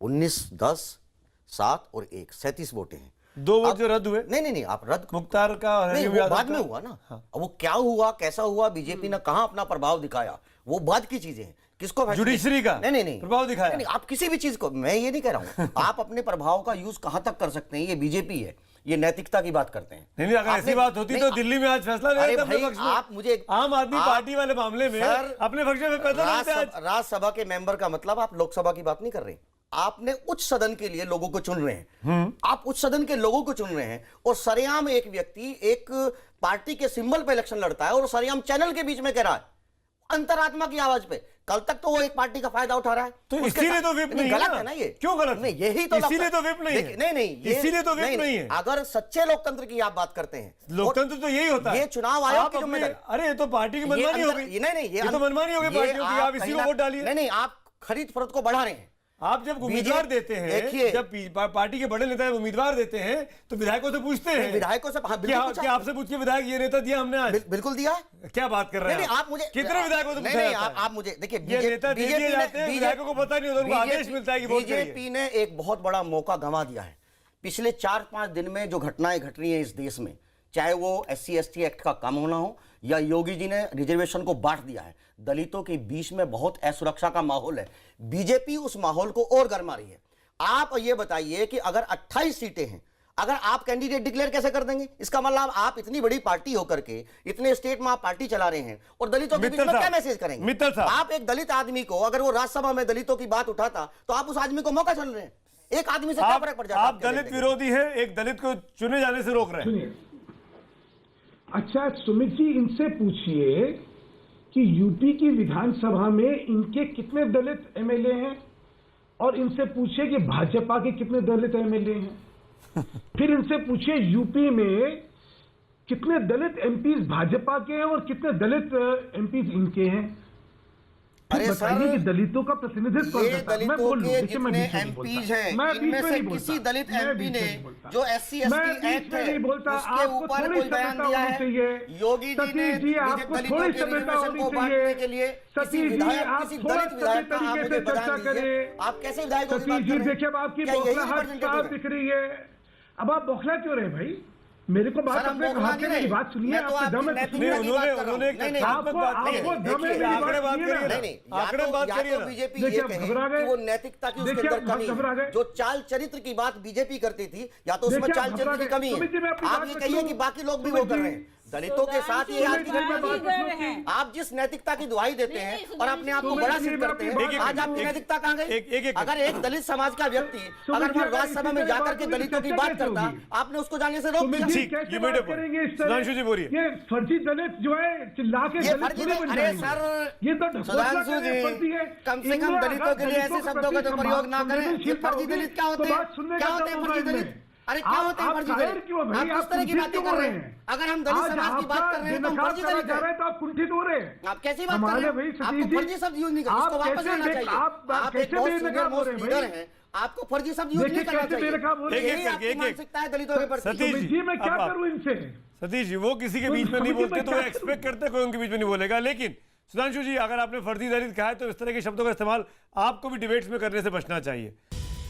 19, 10, 7 और 1, 37 वोटें हैं। 2 वोट जो रद्द हुए? नहीं, आप रद्द, मुख्तार का और नहीं, हरीम वो यादव बाद का? में हुआ ना। अब वो क्या हुआ, कैसा हुआ, बीजेपी ने कहां अपना प्रभाव दिखाया, वो बाद की चीजें हैं। किसको जुडिशरी का नहीं प्रभाव दिखाया? नहीं, आप किसी भी चीज को, मैं ये नहीं कह रहा हूं आप अपने प्रभाव का यूज कहां तक कर सकते हैं, ये बीजेपी है, ये नैतिकता की बात करते हैं। नहीं, अगर ऐसी बात होती तो दिल्ली में आज फैसला नहीं होता अपने पक्ष में। आप मुझे आम आदमी पार्टी वाले मामले में अपने पक्ष में फैसला नहीं होता आज। राज्यसभा के मेंबर का मतलब आप लोकसभा की बात नहीं कर रहे, आपने उच्च सदन के लिए लोगों को चुन रहे हैं। आप उच्च सदन के लोगों को चुन रहे हैं और सरेआम एक व्यक्ति एक पार्टी के सिंबल पे इलेक्शन लड़ता है और सरेआम चैनल के बीच में कह रहा है अंतरात्मा की आवाज पे। कल तक तो वो एक पार्टी का फायदा उठा रहा है, तो इसीलिए तो विप नहीं गलत है ना ये। क्यों गलत? नहीं, यही तो इसीलिए तो विप नहीं है। नहीं, इसीलिए तो विप नहीं है। अगर सच्चे लोकतंत्र की आप बात करते हैं, लोकतंत्र तो यही होता है। ये चुनाव आयोग की जिम्मेदारी। अरे ये तो पार्टी की मनमानी हो गई। नहीं, ये तो मनमानी हो गई पार्टियों की, आप इसी को वोट डालिए। नहीं, आप खरीद फरोख्त को बढ़ा रहे हैं। आप जब उम्मीदवार देते हैं, जब पार्टी के बड़े नेता उम्मीदवार देते हैं तो विधायकों से पूछते हैं, विधायकों से क्या आपसे पूछ के विधायक ये नेता दिया हमने आज? बिल्कुल दिया। क्या बात कर रहे हैं आप मुझे कितने विधायकों से पूछा जाता है? आप मुझे देखिए, ये नेता दे दिए जाते हैं, विधायकों को पता नहीं होता, उनको आदेश मिलता है कि वोट करिए। बीजेपी ने एक बहुत बड़ा मौका गंवा दिया है। पिछले 4-5 दिन में जो घटनाएं घट रही हैं इस देश में, चाहे वो SC/ST एक्ट का कम होना हो या योगी जी ने रिजर्वेशन को बांट दिया है, दलितों के बीच में बहुत असुरक्षा का माहौल है। बीजेपी उस माहौल को और गर्मा रही है। आप ये बताइए कि अगर 28 सीटें हैं, अगर आप कैंडिडेट डिक्लेयर कैसे कर देंगे? इसका मतलब आप इतनी बड़ी पार्टी होकर के इतने स्टेट में आप पार्टी चला रहे हैं और दलितों के बीच में क्या मैसेज करेंगे? आप एक दलित आदमी को, अगर वो राज्यसभा में दलितों की बात उठाता तो आप उस आदमी को मौका चल रहे हैं। एक आदमी से क्या फर्क पड़ जाता है? आप दलित विरोधी है, एक दलित को चुने जाने से रोक रहे हैं। अच्छा सुमित जी, इनसे पूछिए कि यूपी की विधानसभा में इनके कितने दलित एमएलए हैं और इनसे पूछिए कि भाजपा के कितने दलित एमएलए हैं। फिर इनसे पूछिए यूपी में कितने दलित एमपीज भाजपा के हैं और कितने दलित एमपीज इनके हैं। अरे बताइए कि दलितों का प्रतिनिधित्व ये दलितों के जितने एमपीज हैं, इनमें से किसी दलित एमपी ने जो SC/ST एक्ट है उसके ऊपर कोई बयान दिया है? योगी जी ने दलितों के रिजर्वेशन को बांटने के लिए किसी विधायक, किसी दलित विधायक का आप मुझे बयान दीजिए। आप कैसे विधायकों की बात कर रहे हैं? देखिए अब आपकी बौखलाहट साफ दिख रही है। अब आप बौखला क्यों रहे भाई? मेरे को बात सर, हम अपने बोलना हाथ में नहीं मेरी बात सुनिए, मैं तो आपके दम आपकी है नैतिकता सुनिए। की बात कर रहा हूं। उन्होंने नहीं, नहीं, आपको आपको दम है मेरी आंकड़े बात बात करिए सुनिए ना। ना। नहीं, आंकड़े बात या करिए तो ना। बीजेपी देखिए, ये आप कहे घबरा गए। कि वो नैतिकता की उसके देखिए, अंदर आप कमी घबरा है, गए। जो चाल चरित्र की बात बीजेपी करती थी, या तो उसमें देखिए, चाल आप चरित्र घबरा की गए। कमी सुमित जी, मैं है। अपनी आप बात ये रख कहिए लूं। कि बाकी लोग भी वो सुमित कर जी, रहे हैं, दलितों के साथ ये आज की सुमित जी, मैं घटना बात है। रख लूं। आप जिस नैतिकता की दुहाई देते हैं और अपने आप को सुमित बड़ा जी, सिद्ध मैं करते अपनी हैं, बात आज आपकी रख नैतिकता कहाँ एक- गई? एक- अगर एक दलित समाज का व्यक्ति अगर जी, वहां राज्यसभा में इसी तरह जाकर बात के होगी, दलितों की चर्चा बात कैसे करता, होगी? आपने उसको जाने से रोक सुमित दिया। जी ठीक, कैसे you बात made a point. करेंगे इस सुधांशु जी तरह? बोलिए। ये फर्जी दलित जो है चिल्ला के ये दलित फर्जी थोड़ी दलित- बन अरे जाएंगे। सर, ये तो ढकोसला सुधांशु करने जी, पड़ती है। कम से कम इनमें दलितों के अगर लिए ऐसे दलितों शब्दों का तो प्रति प्रयोग ना करें। ये संवेदनशीलता फर्जी होगी, दलित क्या होते तो हैं? बात सुनने क्या का होते हैं दम फर्जी होगा दलित? इनमें। अरे क्या होते हैं आप फर्जी कायर दलित? क्यों भाई? आप किस तरह की कुंठित बातें क्यों कर हो रहे रहे हैं? हैं? अगर हम दलित आज समाज की बात आपका कर रहे हैं तो हम बेनकाब फर्जी करा दलित जा रहा हैं। है तो आप कुंठित हो रहे हैं। आप कैसी बात कर हमारे रहे भाई हैं? सतीश आपको जी, फर्जी शब्द यूज नहीं करना, आप इसको वापस कैसे लेना बेक- चाहिए। आप आप एक कैसे बहुत बेनकाब सीनियर हो मोस्ट रहे हैं लीडर भाई? हैं, आपको फर्जी शब्द यूज देखिए नहीं करना कैसे बेनकाब हो चाहिए। रहे हैं। एक- यही एक- आपकी एक- मानसिकता है दलितों के प्रति। सतीश सुमित जी मैं क्या अब- करूं इनसे? सतीश जी वो किसी के बीच में नहीं समिति बोलते में तो वो क्या एक्सपेक्ट करते कोई उनके बीच में नहीं बोलेगा। लेकिन सुधांशु जी अगर आपने फर्जी दलित कहा है तो इस तरह के शब्दों का इस्तेमाल आपको भी डिबेट्स में करने से बचना चाहिए।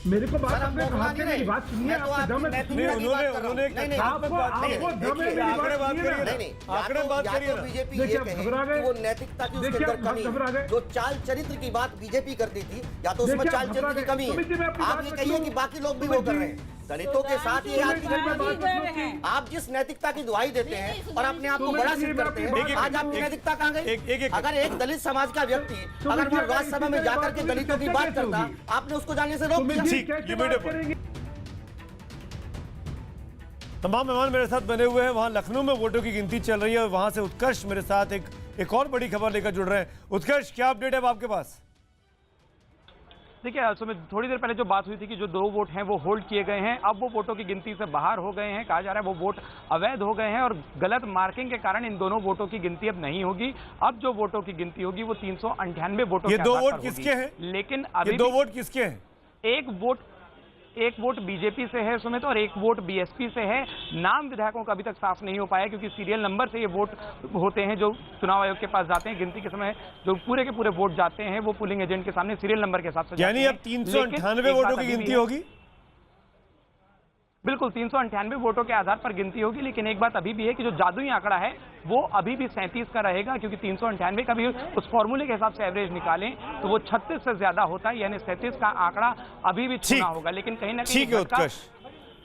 मेरे को बात सर, हम अपने बोलना हाथ में नहीं मेरी बात सुनिए, मैं तो आपके दम है आपकी तो सुनिए। नैतिकता की बात कर रहा हूं। उन्होंने नहीं, नहीं, आपको आपको बात नहीं, दम है देखिए, मेरी आंकड़े बात सुनिए करिए ना। ना। नहीं, नहीं, आंकड़े या बात तो करिए ना। बीजेपी देखिए, ये आप कहे घबरा गए। कि वो नैतिकता की उसके देखिए, अंदर आप कमी घबरा है, गए। जो चाल चरित्र की बात बीजेपी करती थी, या तो उसमें देखिए, चाल आप चरित्र घबरा की गए। कमी सुमित जी, मैं है। अपनी आप बात ये रख कहिए लूं। कि बाकी लोग भी वो सुमित कर जी, रहे हैं, दलितों के साथ ये आज की घटना है। आप जिस नैतिकता की दुहाई देते हैं और अपने आप को सुमित बड़ा जी, सिद्ध मैं करते अपनी हैं, बात- आज आपकी नैतिकता कहाँ गई? अगर एक दलित समाज का व्यक्ति अगर जी, वहां अगर राज्यसभा में इसी जाकर तरह के बात दलितों की होगी, बात कैसे करता, होगी? आपने उसको जाने से रोक सुमित दिया। जी ठीक, कैसे ये बात मेरे पर। करेंगे? तमाम मेहमान मेरे साथ बने हुए हैं। वहां लखनऊ में वोटों की गिनती चल रही है और वहां से उत्कर्ष मेरे साथ एक और बड़ी खबर लेकर जुड़ रहे हैं। उत्कर्ष क्या अपडेट है अब आपके पास? देखिए सुमित, थोड़ी देर पहले जो बात हुई थी कि जो 2 वोट हैं वो होल्ड किए गए हैं, अब वो वोटों की गिनती से बाहर हो गए हैं। कहा जा रहा है वो वोट अवैध हो गए हैं और गलत मार्किंग के कारण इन दोनों वोटों की गिनती अब नहीं होगी। अब जो वोटों की गिनती होगी वो 398 वोटों ये के 2 आधार वोट पर होगी। किसके हैं? लेकिन ये अभी 2 भी वोट किसके हैं? एक वोट बीजेपी से है सुमित और एक वोट बीएसपी से है। नाम विधायकों का अभी तक साफ नहीं हो पाया क्योंकि सीरियल नंबर से ये वोट होते हैं जो चुनाव आयोग के पास जाते हैं। गिनती के समय जो पूरे के पूरे वोट जाते हैं वो पोलिंग एजेंट के सामने सीरियल नंबर के हिसाब से यानी जाते अब हैं। 398 लेकिन एक वोटों बात की अभी भी गिनती है। होगी? बिल्कुल 398 वोटों के आधार पर गिनती होगी, लेकिन एक बात अभी भी है कि जो जादुई आंकड़ा है वो अभी भी 37 का रहेगा क्योंकि 398 का भी उस फॉर्मूले के हिसाब से एवरेज निकालें तो वो 36 से ज्यादा होता है, यानी 37 का आंकड़ा अभी भी छूना होगा। लेकिन कहीं ना कहीं ठीक है उत्कर्ष,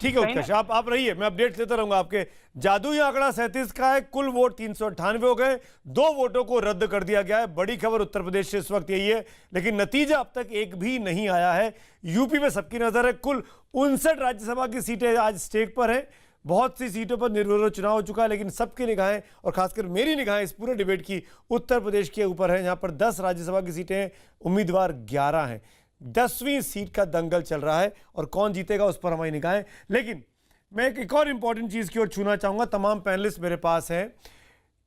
ठीक है उत्कर्ष, आप रहिए, मैं अपडेट लेता रहूंगा आपके। जादुई आंकड़ा 37 का है, कुल वोट 398 हो गए, 2 वोटों को रद्द कर दिया गया है। बड़ी खबर उत्तर प्रदेश से इस वक्त यही है, लेकिन नतीजा अब तक एक भी नहीं आया है। यूपी में सबकी नजर है, कुल 59 राज्यसभा की सीटें आज स्टेक पर हैं। बहुत सी सीटों पर निर्विरोध चुनाव हो चुका है, लेकिन सबकी निगाहें और खासकर मेरी निगाहें इस पूरे डिबेट की उत्तर प्रदेश के ऊपर है, जहां पर 10 राज्यसभा की सीटें, उम्मीदवार 11 हैं। 10वीं सीट का दंगल चल रहा है और कौन जीतेगा उस पर हमारी निगाहें। लेकिन मैं एक और इंपॉर्टेंट चीज की ओर छूना चाहूंगा। तमाम पैनलिस्ट मेरे पास हैं,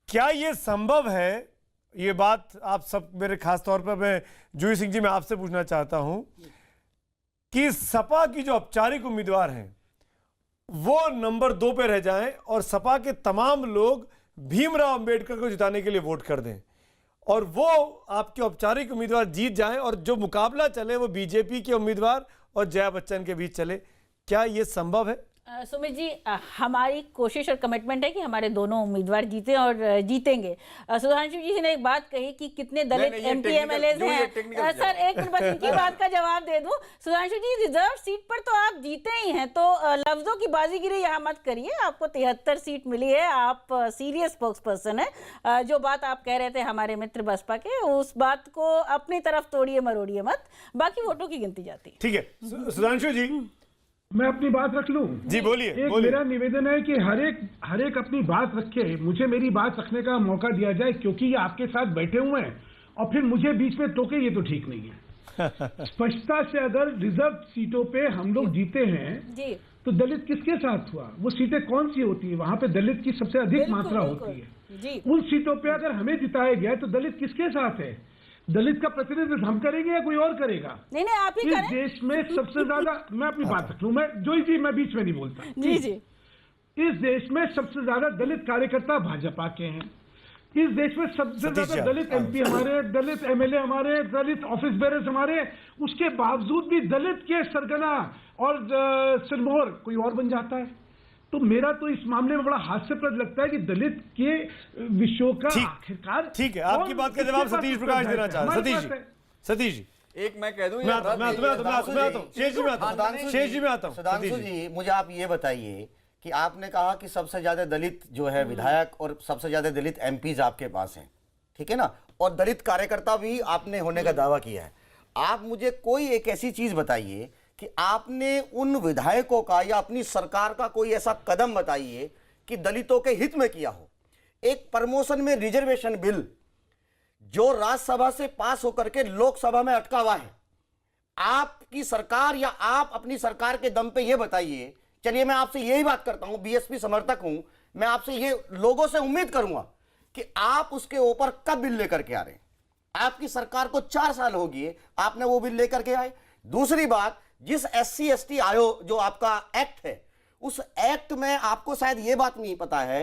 क्या यह संभव है, ये बात आप सब, मेरे खास तौर पर मैं जूही सिंह जी मैं आपसे पूछना चाहता हूं कि सपा की जो औपचारिक उम्मीदवार हैं वो नंबर 2 पे रह जाएं और सपा के तमाम लोग भीमराव अंबेडकर को जिताने के लिए वोट कर दें और वो आपके औपचारिक उम्मीदवार जीत जाएं और जो मुकाबला चले वो बीजेपी के उम्मीदवार और जया बच्चन के बीच चले? क्या ये संभव है? सुमित जी, हमारी कोशिश और कमिटमेंट है कि हमारे दोनों उम्मीदवार जीते और जीतेंगे। सुधांशु जी ने एक बात कही कि कितने दलित एमपी एमएलएज हैं। सर एक मिनट बस इनकी बात का जवाब दे दूं। सुधांशु जी, रिजर्व सीट पर तो आप जीते ही हैं, तो लफ्जों की बाजीगिरी यहाँ मत करिए। आपको 73 सीट मिली है, आप सीरियस स्पोक्स पर्सन है। जो बात आप कह रहे थे हमारे मित्र बसपा के, उस बात को अपनी तरफ तोड़िए मरोड़िए मत, बाकी वोटों की गिनती जाती है। ठीक है सुधांशु जी, मैं अपनी बात रख लूं? जी बोलिए। एक मेरा निवेदन है कि हर एक अपनी बात रखे, मुझे मेरी बात रखने का मौका दिया जाए, क्योंकि ये आपके साथ बैठे हुए हैं और फिर मुझे बीच में टोके, ये तो ठीक नहीं है। स्पष्टता से अगर रिजर्व सीटों पे हम लोग जीते हैं जी, तो दलित किसके साथ हुआ? वो सीटें कौन सी होती है? वहां पे दलित की सबसे अधिक मात्रा होती है जी। उन सीटों पे अगर हमें जिताया गया तो दलित किसके साथ है? दलित का प्रतिनिधित्व हम करेंगे या कोई और करेगा? नहीं आप ही इस करें। देश में सबसे ज्यादा मैं अपनी बात रख लूं, मैं जोई जी मैं बीच में नहीं बोलता। जी जी। इस देश में सबसे ज्यादा दलित कार्यकर्ता भाजपा के हैं। इस देश में सबसे ज्यादा दलित एमपी हमारे, दलित एमएलए हमारे, दलित ऑफिस बेरर्स हमारे, उसके बावजूद भी दलित के सरगना और सिरमौर कोई और बन जाता है। तो मेरा तो इस मामले में बड़ा हास्यप्रद लगता है कि दलित के विषयों का आखिरकार ठीक है, आपकी बात का जवाब सतीश प्रकाश देना चाह रहे हैं। सतीश जी एक मैं कह दूं, मैं आता हूं, शेष जी में आता हूं। सुधांशु जी, मुझे आप ये बताइए कि आपने कहा कि सबसे ज्यादा दलित जो है विधायक और सबसे ज्यादा दलित एमपीज आपके पास हैं, ठीक है ना, और दलित कार्यकर्ता भी आपने होने का दावा किया है। आप मुझे कोई एक ऐसी चीज बताइए कि आपने उन विधायकों का या अपनी सरकार का कोई ऐसा कदम बताइए कि दलितों के हित में किया हो। एक प्रमोशन में रिजर्वेशन बिल जो राज्यसभा से पास होकर के लोकसभा में अटका हुआ है, आपकी सरकार या आप अपनी सरकार के दम पे ये बताइए। चलिए मैं आपसे यही बात करता हूं, बीएसपी समर्थक हूं, मैं आपसे ये लोगों से उम्मीद करूंगा कि आप उसके ऊपर कब बिल लेकर के आ रहे हैं। आपकी सरकार को 4 साल हो गए, आपने वो बिल लेकर के आए। दूसरी बात, जिस SC ST आयोग जो आपका एक्ट है, उस एक्ट में आपको शायद ये बात नहीं पता है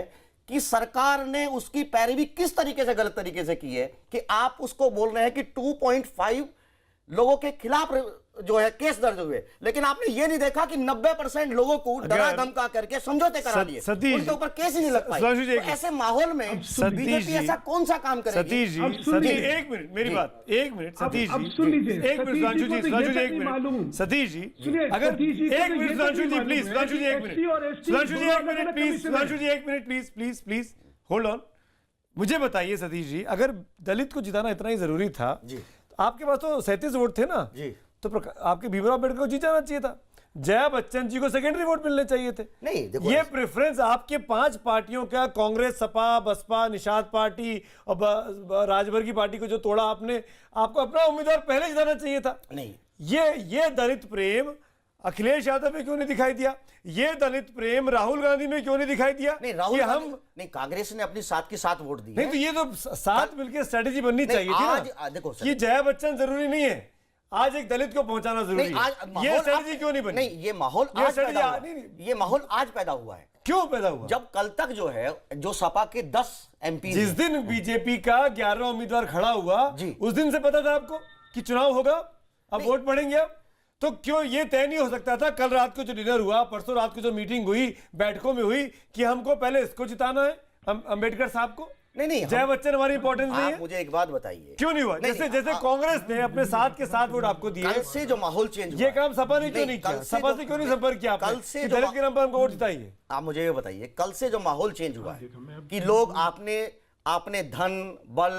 कि सरकार ने उसकी पैरवी किस तरीके से, गलत तरीके से की है कि आप उसको बोल रहे हैं कि 2.5 लोगों के खिलाफ जो है केस दर्ज हुए, लेकिन आपने ये नहीं देखा कि 90% लोगों को डरा धमका करके समझौते करा दिए, उनके ऊपर केस ही नहीं लग पाए। तो ऐसे माहौल में बीजेपी ऐसा कौन सा काम करेगी? सतीश जी एक मिनट, मेरी बात, एक मिनट सतीश जी, एक मिनट सुधांशु जी, एक मिनट सतीश जी, अगर एक मिनट सुधांशु जी प्लीज, सुधांशु जी एक मिनट, सुधांशु जी एक मिनट प्लीज, सुधांशु जी एक minute please please please hold on. मुझे बताइए सतीश जी, अगर दलित को जिताना इतना ही जरूरी था, आपके पास तो 37 वोट थे ना जी, तो आपके भीमराव अम्बेडकर को जीत जाना चाहिए था, जया बच्चन जी को सेकेंडरी वोट मिलने चाहिए थे। नहीं, देखो ये प्रेफरेंस आपके 5 पार्टियों का, कांग्रेस, सपा, बसपा, निषाद पार्टी और राजभर की पार्टी को जो तोड़ा आपने, आपको अपना उम्मीदवार पहले जिताना चाहिए था। नहीं, ये दलित प्रेम अखिलेश यादव में क्यों नहीं दिखाई दिया? ये दलित प्रेम राहुल गांधी में क्यों नहीं दिखाई दिया? नहीं, राहुल नहीं, कांग्रेस ने अपनी 7 के 7 वोट दिए। नहीं, तो ये तो 7 मिलकर स्ट्रेटेजी बननी चाहिए थी ना। देखो ये जया बच्चन जरूरी नहीं है, आज एक दलित को पहुंचाना जरूरी है। ये स्ट्रेटेजी क्यों नहीं बनी? नहीं, ये माहौल आज पैदा हुआ है। ये माहौल आज पैदा हुआ है। क्यों पैदा हुआ? जब कल तक जो है, जो सपा के 10 MP, जिस दिन बीजेपी का 11वां उम्मीदवार खड़ा हुआ, उस दिन से पता था आपको कि चुनाव होगा, अब वोट पड़ेंगे। अब तो क्यों ये तय नहीं हो सकता था? कल रात को जो डिनर हुआ, परसों रात को जो मीटिंग हुई, बैठकों में हुई, कि हमको पहले इसको जिताना है, अंबेडकर साहब को। नहीं, जय बच्चन हमारी इंपॉर्टेंस नहीं है। मुझे एक बात बताइए, क्यों नहीं हुआ? जैसे कांग्रेस ने अपने 7 के 7 वोट आपको दिए, कल से जो माहौल चेंज हुआ, ये काम सपा ने क्यों नहीं किया? सपा से क्यों नहीं संपर्क किया? कल से दलित के नाम पर हमको वोट जिताइए। आप मुझे ये बताइए, कल से जो माहौल चेंज हुआ है कि लोग आपने धन, बल,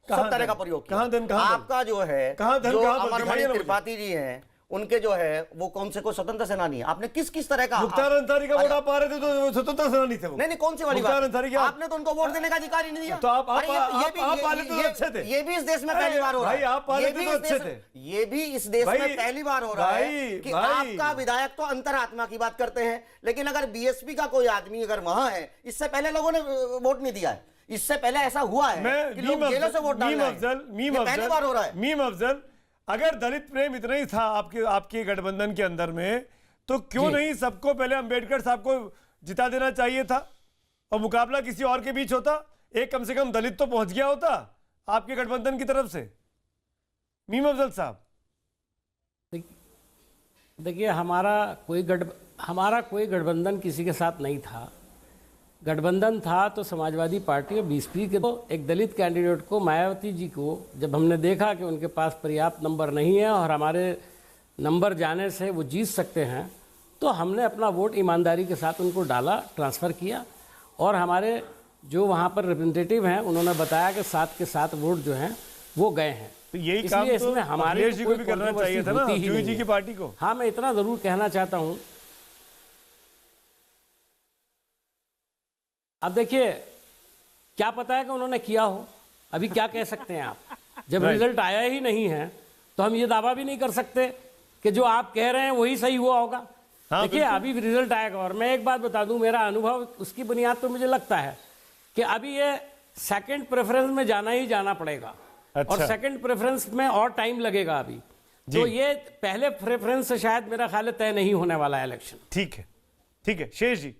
सब तरह का प्रयोग किया। आपका जो है, जो अमरमणि त्रिपाठी जी हैं, उनके जो है वो कौन से को स्वतंत्र सेनानी है। आपने किस तरह का मुख्तार अंसारी का वोट आप पा रहे थे, तो स्वतंत्र सेनानी थे वो। नहीं, कौन सी वाली बात? आपने तो उनको वोट देने का अधिकार ही नहीं दिया। तो आप पाले तो अच्छे थे। ये भी इस देश में पहली बार हो रहा है। आप पाले तो अच्छे थे। ये भी इस देश में पहली बार हो रहा है कि आपका विधायक तो अंतरात्मा की बात करते हैं, लेकिन अगर बीएसपी का कोई आदमी अगर वहां है, इससे पहले लोगों ने वोट नहीं दिया है, इससे पहले ऐसा हुआ है कि लोग जेलों से वोट डाल रहे हैं। पहली बार हो रहा है। मीम अफजल, अगर दलित प्रेम इतना ही था आपके गठबंधन के अंदर में, तो क्यों नहीं सबको पहले अंबेडकर साहब को जिता देना चाहिए था और मुकाबला किसी और के बीच होता? एक कम से कम दलित तो पहुंच गया होता आपके गठबंधन की तरफ से। मीम अफजल साहब, देखिए, हमारा कोई गठबंधन किसी के साथ नहीं था। गठबंधन था तो समाजवादी पार्टी और बीएसपी के, तो एक दलित कैंडिडेट को, मायावती जी को, जब हमने देखा कि उनके पास पर्याप्त नंबर नहीं है और हमारे नंबर जाने से वो जीत सकते हैं, तो हमने अपना वोट ईमानदारी के साथ उनको डाला, ट्रांसफ़र किया। और हमारे जो वहाँ पर रिप्रेजेंटेटिव हैं, उन्होंने बताया कि 7 के 7 वोट जो हैं वो गए हैं। तो यही काम तो इसमें हमारे जी को भी करना चाहिए था ना, जूही जी की पार्टी को। हाँ, मैं इतना ज़रूर कहना चाहता हूँ। अब देखिए, क्या पता है कि उन्होंने किया हो, अभी क्या कह सकते हैं आप? जब रिजल्ट आया ही नहीं है तो हम ये दावा भी नहीं कर सकते कि जो आप कह रहे हैं वही सही हुआ होगा। हाँ, देखिए, अभी रिजल्ट आएगा। और मैं एक बात बता दूं, मेरा अनुभव उसकी बुनियाद पर मुझे लगता है कि अभी ये सेकंड प्रेफरेंस में जाना ही जाना पड़ेगा। अच्छा। और सेकंड प्रेफरेंस में और टाइम लगेगा अभी, तो ये पहले प्रेफरेंस से शायद मेरा ख्याल है तय नहीं होने वाला है इलेक्शन। ठीक है। शेष जी,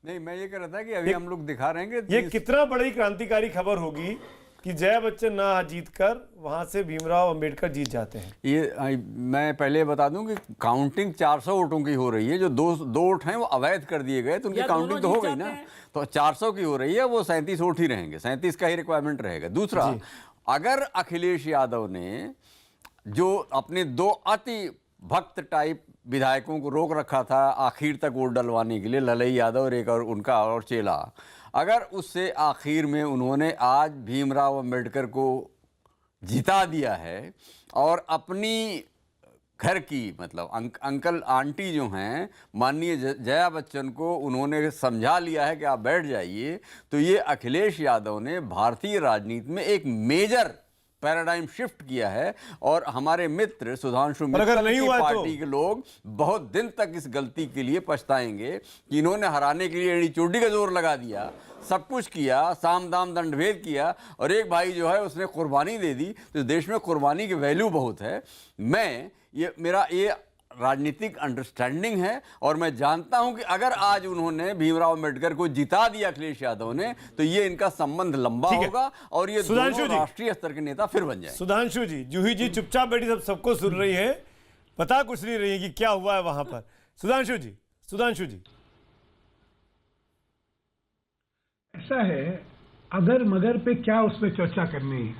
नहीं, मैं ये कह रहा था कि अभी हम लोग दिखा रहे हैं कि ये कितना बड़ी क्रांतिकारी खबर होगी कि जया बच्चन ना जीतकर वहां से भीमराव अंबेडकर जीत जाते हैं। ये मैं पहले बता दूं कि काउंटिंग 400 वोटों की हो रही है। जो दो वोट हैं वो अवैध कर दिए गए, तो उनकी काउंटिंग तो हो गई ना। तो 400 की हो रही है, वो 37 वोट ही रहेंगे, 37 का ही रिक्वायरमेंट रहेगा। दूसरा, अगर अखिलेश यादव ने जो अपने 2 अति भक्त टाइप विधायकों को रोक रखा था आखिर तक वोट डलवाने के लिए, ललई यादव और एक और उनका और चेला, अगर उससे आखिर में उन्होंने आज भीमराव अंबेडकर को जिता दिया है और अपनी घर की मतलब अंकल आंटी जो हैं माननीय जया बच्चन को उन्होंने समझा लिया है कि आप बैठ जाइए, तो ये अखिलेश यादव ने भारतीय राजनीति में एक मेजर पैराडाइम शिफ्ट किया है। और हमारे मित्र सुधांशु मित्तल की पार्टी के लोग बहुत दिन तक इस गलती के लिए पछताएंगे कि इन्होंने हराने के लिए एड़ी चोटी का जोर लगा दिया, सब कुछ किया, साम दाम दंडभेद किया, और एक भाई जो है उसने कुर्बानी दे दी। तो देश में कुर्बानी की वैल्यू बहुत है। मेरा ये राजनीतिक अंडरस्टैंडिंग है, और मैं जानता हूं कि अगर आज उन्होंने भीमराव अंबेडकर को जिता दिया अखिलेश यादव ने, तो ये इनका संबंध लंबा होगा और ये दोनों राष्ट्रीय स्तर के नेता फिर बन जाएंगे। सुधांशु जी, जूही जी चुपचाप बैठी सबको सुन रही है, पता कुछ नहीं रही है कि क्या हुआ है वहां पर। सुधांशु जी ऐसा है, अगर मगर पे क्या उस पर चर्चा करनी है।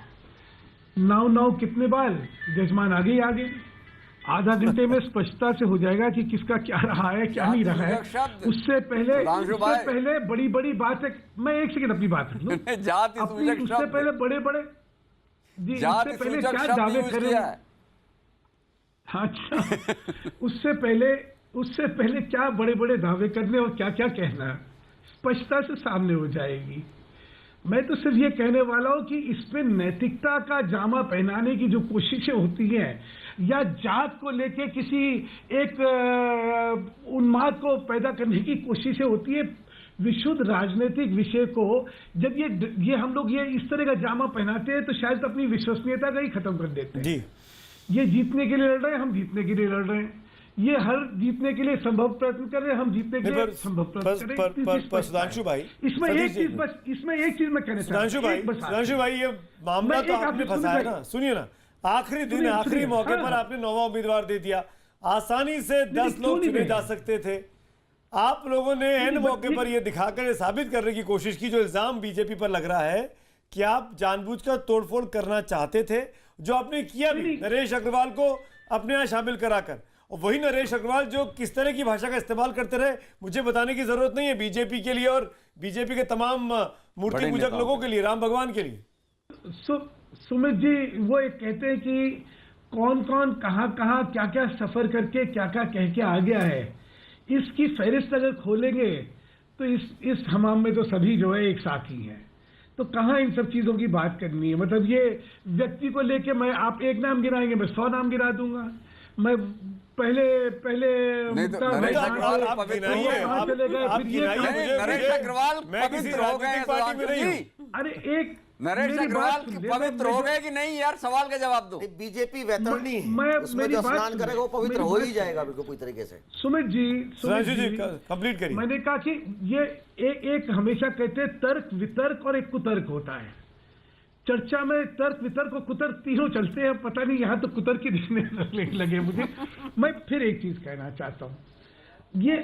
नाव कितने बार जजमान आगे आधा घंटे में स्पष्टता से हो जाएगा कि किसका क्या रहा है क्या नहीं रहा है। उससे पहले बड़ी बात है। मैं एक सेकंड अपनी बात रख लूं। उससे पहले बड़े उससे पहले क्या दावे करें। अच्छा, उससे पहले क्या बड़े दावे करने और क्या कहना स्पष्टता से सामने हो जाएगी। मैं तो सिर्फ ये कहने वाला हूं कि इसमें नैतिकता का जामा पहनाने की जो कोशिशें होती हैं, या जात को लेके किसी एक उन्माद को पैदा करने की कोशिशें होती है, विशुद्ध राजनीतिक विषय को जब ये हम लोग ये इस तरह का जामा पहनाते हैं, तो शायद अपनी विश्वसनीयता का ही खत्म कर देते हैं। ये जीतने के लिए लड़ रहे हैं, हम जीतने के लिए लड़ रहे हैं। ये हर जीतने के लिए संभव प्रयत्न कर रहे हैं, हम जीतने के लिए संभव प्रयत्न कर रहे हैं। सुधांशु भाई, इसमें एक चीज मैं कहना चाहता हूं। सुधांशु भाई, ये मामला तो आपने फंसाया ना। सुनिए ना, आखिरी दिन आखिरी मौके पर आपने 9वां उम्मीदवार दे दिया। आसानी से 10 लोग चुने जा सकते थे। आप लोगों ने एन मौके पर यह दिखाकर साबित करने की कोशिश की, जो इल्जाम बीजेपी पर लग रहा है कि आप जानबूझकर तोड़फोड़ करना चाहते थे, जो आपने किया भी नरेश अग्रवाल को अपने यहां शामिल कराकर। और वही नरेश अग्रवाल जो किस तरह की भाषा का इस्तेमाल करते रहे, मुझे बताने की जरूरत नहीं है, बीजेपी के लिए और बीजेपी के तमाम मूर्ति पूजक लोगों के लिए, राम भगवान के लिए। सुमित जी, वो एक कहते हैं कि कौन कहां क्या सफर करके क्या कह के आ गया है, इसकी फहरिस्त अगर खोलेंगे तो इस हमाम में तो सभी जो है एक साथ ही हैं। तो कहां इन सब चीजों की बात करनी है। मतलब ये व्यक्ति को लेके आप एक नाम गिराएंगे, मैं 100 नाम गिरा दूंगा। मैं पहले नरेश अग्रवाल पवित्र हो गए। अरे एक नरेश अग्रवाल पवित्र हो गए कि नहीं यार, सवाल का जवाब दो। बीजेपी वैतरणी है, उसमें जो स्नान करेगा वो पवित्र हो ही जाएगा कोई तरीके से। सुमित जी कंप्लीट करिए। मैंने कहा कि ये एक हमेशा कहते हैं तर्क वितर्क और एक कुतर्क होता है। चर्चा में तर्क वितर्क और कुतर्क तीनों चलते हैं। पता नहीं यहाँ तो कुतर्क ही दिखने लगे मुझे। मैं फिर एक चीज कहना चाहता हूँ, ये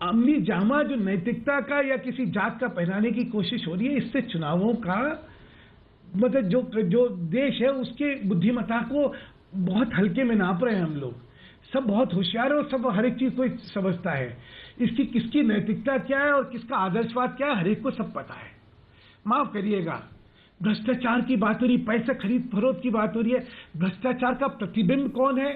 अमली जामा जो नैतिकता का या किसी जात का पहनाने की कोशिश हो रही है, इससे चुनावों का मतलब जो देश है उसके बुद्धिमत्ता को बहुत हल्के में नाप रहे हैं हम लोग। सब बहुत होशियार है और सब हर एक चीज को समझता है। इसकी किसकी नैतिकता क्या है और किसका आदर्शवाद क्या है, हर एक को सब पता है। माफ करिएगा, भ्रष्टाचार की बात हो रही, पैसे खरीद फरोख्त की बात हो रही है। भ्रष्टाचार का प्रतिबिंब कौन है?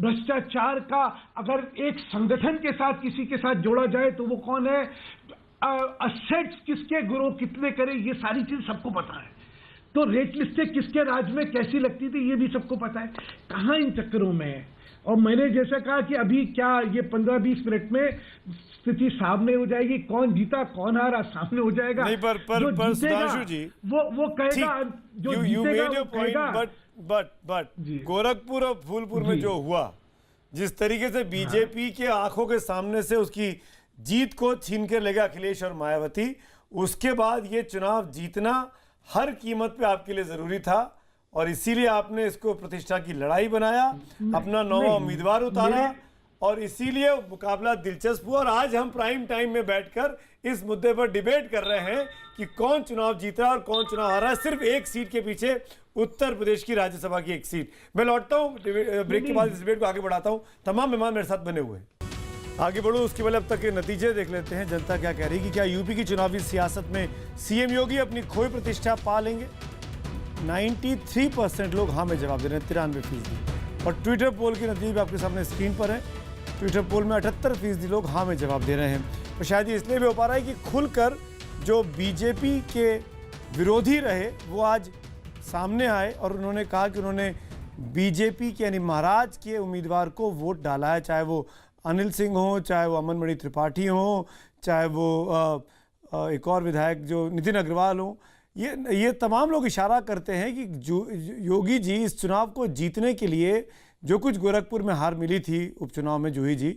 भ्रष्टाचार का अगर एक संगठन के साथ किसी के साथ जोड़ा जाए तो वो कौन है? असेट्स किसके ग्रो कितने करे, ये सारी चीज सबको पता है। तो रेट लिस्टें किसके राज में कैसी लगती थी, ये भी सबको पता है। कहां इन चक्करों में है। और मैंने जैसा कहा कि अभी क्या ये 15-20 मिनट में स्थिति सामने हो जाएगी, कौन जीता कौन हारा सामने हो जाएगा। नहीं, पर सुधांशु जी, वो कहेगा जो जीतेगा। बट गोरखपुर और फूलपुर में जो हुआ, जिस तरीके से बीजेपी के आंखों के सामने से उसकी जीत को छीन कर लेगा अखिलेश और मायावती, उसके बाद ये चुनाव जीतना हर कीमत पे आपके लिए जरूरी था और इसीलिए आपने इसको प्रतिष्ठा की लड़ाई बनाया, अपना नौवां उम्मीदवार उतारा और इसीलिए मुकाबला दिलचस्प हुआ। और आज हम प्राइम टाइम में बैठकर इस मुद्दे पर डिबेट कर रहे हैं कि कौन चुनाव जीत रहा है और कौन चुनाव हारा है, सिर्फ एक सीट के पीछे, उत्तर प्रदेश की राज्यसभा की एक सीट। मैं लौटता हूँ ब्रेक के बाद, इस डिबेट को आगे बढ़ाता हूँ। तमाम मेहमान मेरे साथ बने हुए हैं, आगे बढ़ो उसके पहले अब तक के नतीजे देख लेते हैं। जनता क्या कह रही है कि क्या यूपी की चुनावी सियासत में सीएम योगी अपनी खोई प्रतिष्ठा पा लेंगे? 93% लोग हाँ में जवाब दे रहे हैं, 93%। और ट्विटर पोल के नतीजे भी आपके सामने स्क्रीन पर हैं। ट्विटर पोल में 78% लोग हाँ में जवाब दे रहे हैं। तो शायद ये इसलिए भी हो पा रहा है कि खुलकर जो बीजेपी के विरोधी रहे वो आज सामने आए और उन्होंने कहा कि उन्होंने बीजेपी के यानी महाराज के उम्मीदवार को वोट डाला है, चाहे वो अनिल सिंह हो, चाहे वो अमन मणि त्रिपाठी हो, चाहे वो एक और विधायक जो नितिन अग्रवाल हो। ये तमाम लोग इशारा करते हैं कि जो योगी जी इस चुनाव को जीतने के लिए जो कुछ गोरखपुर में हार मिली थी उपचुनाव में जूही जी,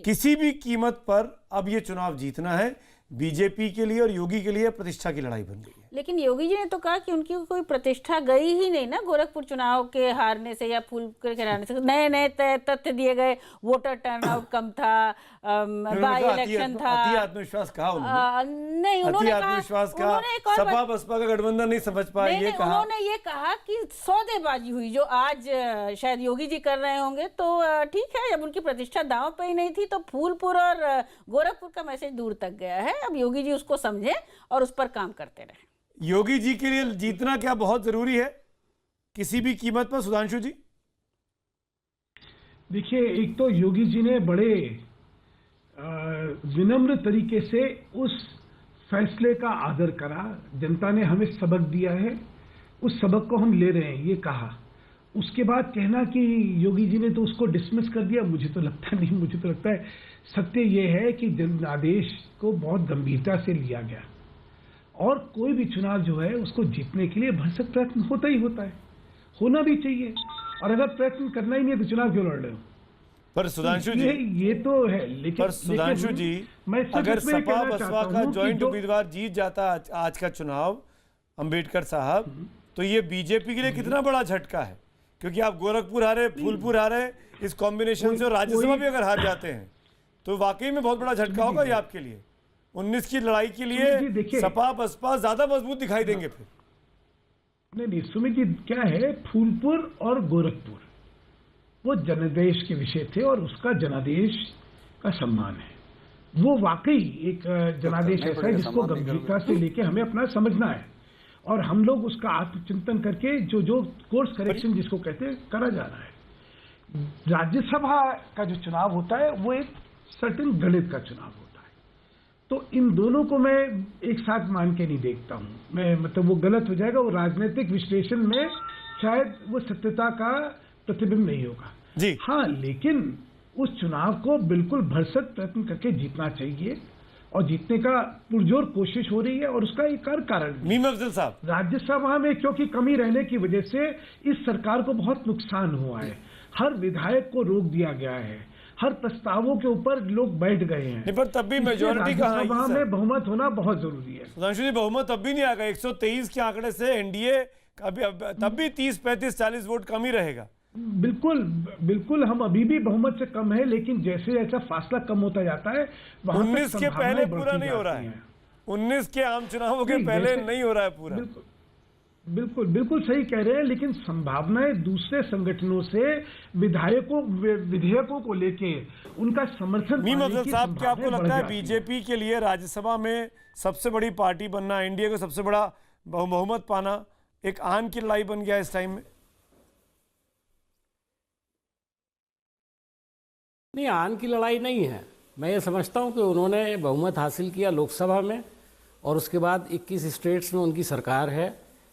किसी भी कीमत पर अब ये चुनाव जीतना है। बीजेपी के लिए और योगी के लिए प्रतिष्ठा की लड़ाई बन गई है। लेकिन योगी जी ने तो कहा कि उनकी कोई प्रतिष्ठा गई ही नहीं ना गोरखपुर चुनाव के हारने से या फूल के गिराने से। नए नए तथ्य दिए गए, वोटर टर्नआउट कम था, बाई इलेक्शन था। आत्मविश्वास कहा उन्होंने? नहीं, उन्होंने आत्मविश्वास कहा, सपा बसपा का गठबंधन नहीं समझ पाए, ये कहा। उन्होंने ये कहा कि सौदेबाजी हुई जो आज शायद योगी जी कर रहे होंगे। तो ठीक है, जब उनकी प्रतिष्ठा दांव पे ही नहीं थी तो फूलपुर और गोरखपुर का मैसेज दूर तक गया है। अब योगी जी उसको समझे और उस पर काम करते रहे। योगी जी के लिए जीतना क्या बहुत जरूरी है किसी भी कीमत पर, सुधांशु जी? देखिए, एक तो योगी जी ने बड़े विनम्र तरीके से उस फैसले का आदर करा। जनता ने हमें सबक दिया है, उस सबक को हम ले रहे हैं, ये कहा। उसके बाद कहना कि योगी जी ने तो उसको डिसमिस कर दिया, मुझे तो लगता नहीं। मुझे तो लगता है सत्य ये है कि जनादेश को बहुत गंभीरता से लिया गया और कोई भी चुनाव जो है उसको जीतने के लिए भरसक प्रयत्न होता ही होता है, होना भी चाहिए। और अगर प्रयत्न करना ही नहीं है तो चुनाव क्यों लड़ रहे हो? पर सुधांशु जी, ये तो है। लेकिन पर सुधांशु जी, अगर सपा बसपा का ज्वाइंट उम्मीदवार जीत जाता आज का चुनाव, अंबेडकर साहब, तो ये बीजेपी के लिए कितना बड़ा झटका है। क्योंकि आप गोरखपुर हारे, फूलपुर हारे, इस कॉम्बिनेशन से राज्यसभा भी अगर हार जाते हैं तो वाकई में बहुत बड़ा झटका होगा ये आपके लिए। 19 की लड़ाई के लिए सपा बसपा ज्यादा मजबूत दिखाई देंगे फिर। नहीं, सुमित जी, क्या है, फूलपुर और गोरखपुर वो जनादेश के विषय थे और उसका जनादेश का सम्मान है। वो वाकई एक जनादेश ऐसा है जिसको गंभीरता से लेके हमें अपना समझना है और हम लोग उसका आत्मचिंतन करके जो कोर्स करेक्शन जिसको कहते हैं करा जा रहा है। राज्यसभा का जो चुनाव होता है वो एक सर्टेन गणित का चुनाव होता है। तो इन दोनों को मैं एक साथ मान के नहीं देखता हूं मैं, मतलब वो गलत हो जाएगा। वो राजनीतिक विश्लेषण में शायद वो सत्यता का प्रतिबिंब नहीं होगा जी। हाँ, लेकिन उस चुनाव को बिल्कुल भरसक प्रयत्न करके जीतना चाहिए और जीतने का पुरजोर कोशिश हो रही है। और उसका एक और कारण मीम अफजल साहब, राज्यसभा में क्योंकि कमी रहने की वजह से इस सरकार को बहुत नुकसान हुआ है। हर विधायक को रोक दिया गया है, हर प्रस्तावों के ऊपर लोग बैठ गए हैं। पर तब भी मेजोरिटी का राज्यसभा में बहुमत होना बहुत जरूरी है। सुधांशु जी, बहुमत तब भी नहीं आएगा। 123 के आंकड़े से एनडीए का तब भी 30, 35, 40 वोट कम ही रहेगा। बिल्कुल हम अभी भी बहुमत से कम है, लेकिन जैसे जैसा फासला कम होता जाता है 19 के पहले पूरा नहीं हो रहा है। 19 के आम चुनावों के पहले नहीं हो रहा है पूरा। बिल्कुल सही कह रहे हैं, लेकिन संभावनाएं दूसरे संगठनों से विधेयकों को लेके उनका समर्थन। मीम अफजल साहब, क्या आपको लगता है बीजेपी के लिए राज्यसभा में सबसे बड़ी पार्टी बनना, एनडीए को सबसे बड़ा बहुमत पाना एक आन की लड़ाई बन गया इस टाइम में? नहीं, आन की लड़ाई नहीं है। मैं ये समझता हूँ कि उन्होंने बहुमत हासिल किया लोकसभा में और उसके बाद 21 स्टेट्स में उनकी सरकार है।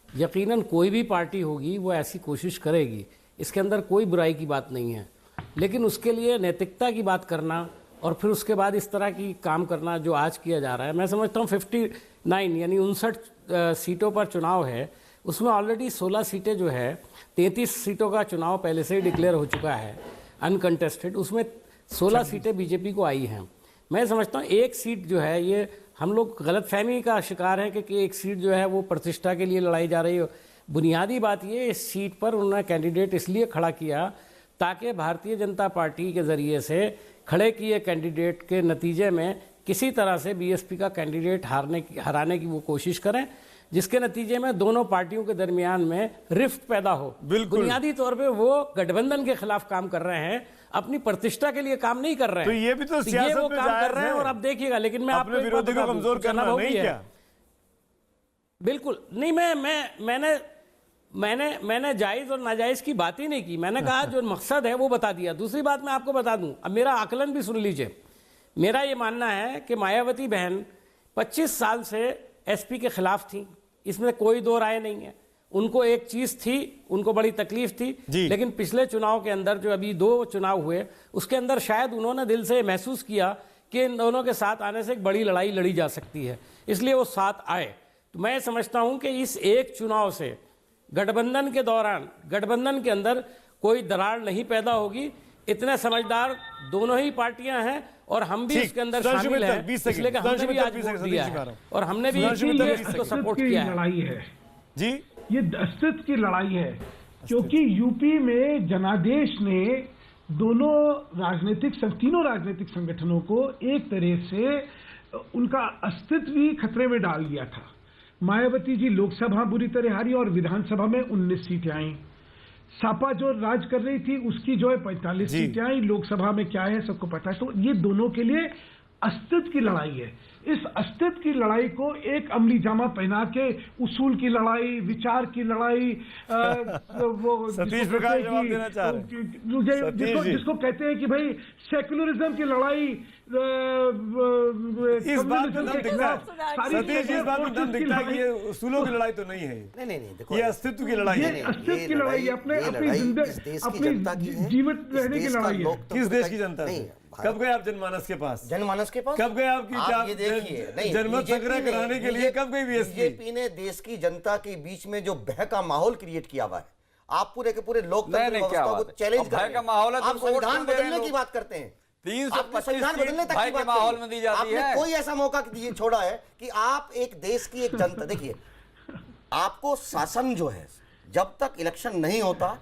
यकीनन कोई भी पार्टी होगी वो ऐसी कोशिश करेगी, इसके अंदर कोई बुराई की बात नहीं है। लेकिन उसके लिए नैतिकता की बात करना और फिर उसके बाद इस तरह की काम करना जो आज किया जा रहा है, मैं समझता हूँ 59 यानी 59 सीटों पर चुनाव है, उसमें ऑलरेडी 16 सीटें जो है, 33 सीटों का चुनाव पहले से ही डिक्लेयर हो चुका है अनकंटेस्टेड, उसमें 16 सीटें बीजेपी को आई हैं। मैं समझता हूँ एक सीट जो है, ये हम लोग गलतफहमी का शिकार हैं कि एक सीट जो है वो प्रतिष्ठा के लिए लड़ाई जा रही है। बुनियादी बात ये, इस सीट पर उन्होंने कैंडिडेट इसलिए खड़ा किया ताकि भारतीय जनता पार्टी के ज़रिए से खड़े किए कैंडिडेट के नतीजे में किसी तरह से बीएसपी का कैंडिडेट हराने की वो कोशिश करें, जिसके नतीजे में दोनों पार्टियों के दरमियान में रिफ्ट पैदा हो। बिल्कुल। बुनियादी तौर पे वो गठबंधन के खिलाफ काम कर रहे हैं, अपनी प्रतिष्ठा के लिए काम नहीं कर रहे हैं। तो ये भी तो ये सियासत वो में काम जायज कर रहे हैं। है। और अब देखिएगा, लेकिन मैं अपने आपको एक बात विरोधी को बता दूं, कमजोर करना चुनाव नहीं भी है। क्या? बिल्कुल नहीं, मैंने जायज और नाजायज की बात ही नहीं की। मैंने कहा जो मकसद है वो बता दिया। दूसरी बात मैं आपको बता दूं, अब मेरा आकलन भी सुन लीजिए। मेरा ये मानना है कि मायावती बहन 25 साल से एसपी के खिलाफ थी, इसमें कोई दो राय नहीं है। उनको एक चीज थी, उनको बड़ी तकलीफ थी, लेकिन पिछले चुनाव के अंदर जो अभी 2 चुनाव हुए उसके अंदर शायद उन्होंने दिल से महसूस किया कि इन दोनों के साथ आने से एक बड़ी लड़ाई लड़ी जा सकती है, इसलिए वो साथ आए। तो मैं समझता हूं कि इस एक चुनाव से गठबंधन के दौरान, गठबंधन के अंदर कोई दरार नहीं पैदा होगी। इतने समझदार दोनों ही पार्टियां हैं और हम भी इसके अंदर शामिल हैं, इसलिए कि हमने भी आज वोट दिया है और हमने भी इसको सपोर्ट किया है। लड़ाई है जी, ये अस्तित्व की लड़ाई है, क्योंकि यूपी में जनादेश ने तीनों राजनीतिक संगठनों को एक तरह से उनका अस्तित्व भी खतरे में डाल दिया था। मायावती जी लोकसभा बुरी तरह हारी और विधानसभा में 19 सीटें आई। सपा जो राज कर रही थी उसकी जो है 45 सीटें आई। लोकसभा में क्या है सबको पता है। तो ये दोनों के लिए अस्तित्व की लड़ाई है। इस अस्तित्व की लड़ाई को एक अमली जामा पहना के उसूल की लड़ाई, विचार की लड़ाई, वो सतीश प्रकाश जवाब देना चाह रहे हैं। जिसको कहते हैं कि भाई सेक्युलरिज्म की लड़ाई, इस बात में दम दिखता है सतीश जी, इस बात में दम दिखता है कि ये उसूलों की लड़ाई तो नहीं है, नहीं देखो, ये अस्तित्व की लड़ाई है। अस्तित्व की लड़ाई है, अपनी जीवित रहने की लड़ाई है। किस देश की जनता से? कब गए आप जनमानस के पास? कब गए आप ये देखिए, जनमत संग्रह कराने के लिए कब गई बीजेपी ने देश की जनता के बीच में जो भय का माहौल क्रिएट किया हुआ है। आप पूरे के पूरे लोकतंत्र व्यवस्था को चैलेंज कर रहे हैं। आप संविधान बदलने की बात करते हैं, 325 बदलने तक की बात माहौल में दी जाती है। आपने कोई ऐसा मौका छोड़ा है कि आप एक देश की एक जनता, देखिए आपको शासन जो है, जब तक इलेक्शन नहीं होता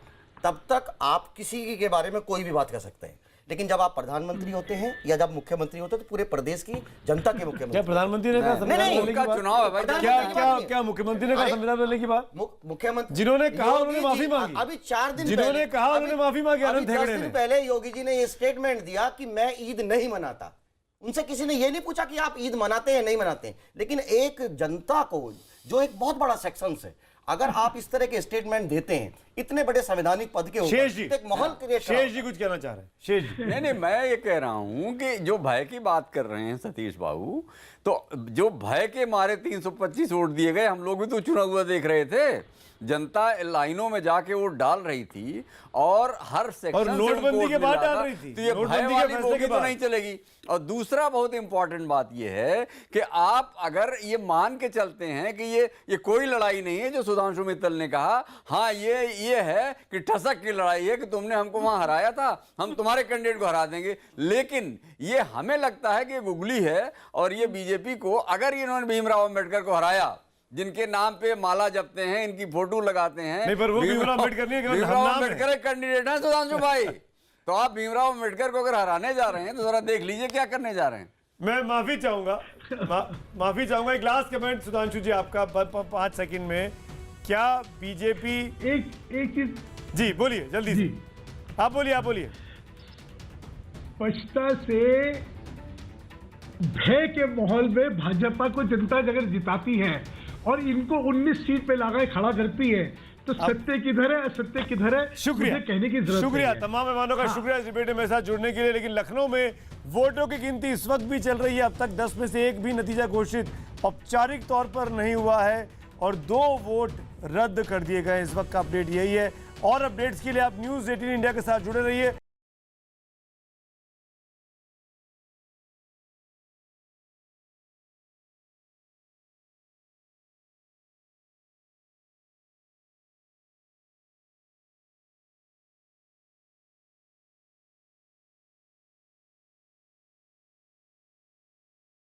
तब तक आप किसी के बारे में कोई भी बात कर सकते हैं, लेकिन जब आप प्रधानमंत्री होते हैं या जब मुख्यमंत्री होते हैं तो पूरे प्रदेश की जनता के मुख्यमंत्री। क्या प्रधानमंत्री ने कहा संविधान बदलने की बात? चुनाव है भाई। क्या मुख्यमंत्री ने कहा संविधान बदलने की बात? मुख्यमंत्री जिन्होंने कहा उन्होंने माफी मांगी। अभी 4 दिन जिन्होंने कहा उन्होंने माफी मांगी। 10 दिन पहले योगी जी ने ये स्टेटमेंट दिया कि मैं ईद नहीं मनाता। उनसे किसी ने ये नहीं पूछा कि आप ईद मनाते हैं नहीं मनाते हैं, लेकिन एक जनता को जो एक बहुत बड़ा सेक्शन है, अगर आप इस तरह के स्टेटमेंट देते हैं इतने बड़े संवैधानिक पद के ऊपर, तो एक माहौल क्रिएट। शेष जी कुछ कहना चाह रहे हैं? शेष जी नहीं, मैं ये कह रहा हूं कि जो भय की बात कर रहे हैं सतीश बाबू, तो जो भय के मारे 325 वोट दिए गए, हम लोग भी तो चुना हुआ देख रहे थे। जनता लाइनों में जाके वोट डाल रही थी और हर सेक्शन और नोटबंदी के बाद डाल रही थी, तो ये भय वाली बोगी तो नहीं चलेगी। और दूसरा बहुत इंपॉर्टेंट बात ये है कि आप अगर ये मान के चलते हैं कि ये कोई लड़ाई नहीं है, जो सुधांशु मित्तल ने कहा, हाँ ये है कि ठसक की लड़ाई है कि तुमने हमको वहां हराया था, हम तुम्हारे कैंडिडेट को हरा देंगे। लेकिन ये हमें लगता है कि गुगली है और ये बीजेपी को, अगर इन्होंने भीमराव अम्बेडकर को हराया, जिनके नाम पे माला जपते हैं, इनकी फोटो लगाते हैं, नहीं, पर वो भीमराव अम्बेडकर नहीं है, भीमराव अम्बेडकर एक कैंडिडेट है सुधांशु भाई। तो आप भीमराव अम्बेडकर को अगर हराने जा रहे हैं तो जरा देख लीजिए क्या करने जा रहे हैं। मैं माफी चाहूंगा, माफी चाहूंगा। एक लास्ट कमेंट सुधांशु जी आपका 5 सेकंड में। क्या बीजेपी एक चीज जी बोलिए जल्दी से। आप बोलिए। स्पष्टता से भय के माहौल में भाजपा को जनता अगर जिताती है और इनको 19 सीट पे लगाए खड़ा करती है तो सत्य किधर है, असत्य किधर है? शुक्रिया कहने की जरूरत शुक्रिया है। तमाम मेहमानों का शुक्रिया इस डिबेट में मेरे साथ जुड़ने के लिए। लेकिन लखनऊ में वोटों की गिनती इस वक्त भी चल रही है। अब तक 10 में से 1 भी नतीजा घोषित औपचारिक तौर पर नहीं हुआ है और 2 वोट रद्द कर दिए गए। इस वक्त का अपडेट यही है और अपडेट्स के लिए आप न्यूज़ 18 इंडिया के साथ जुड़े रहिए।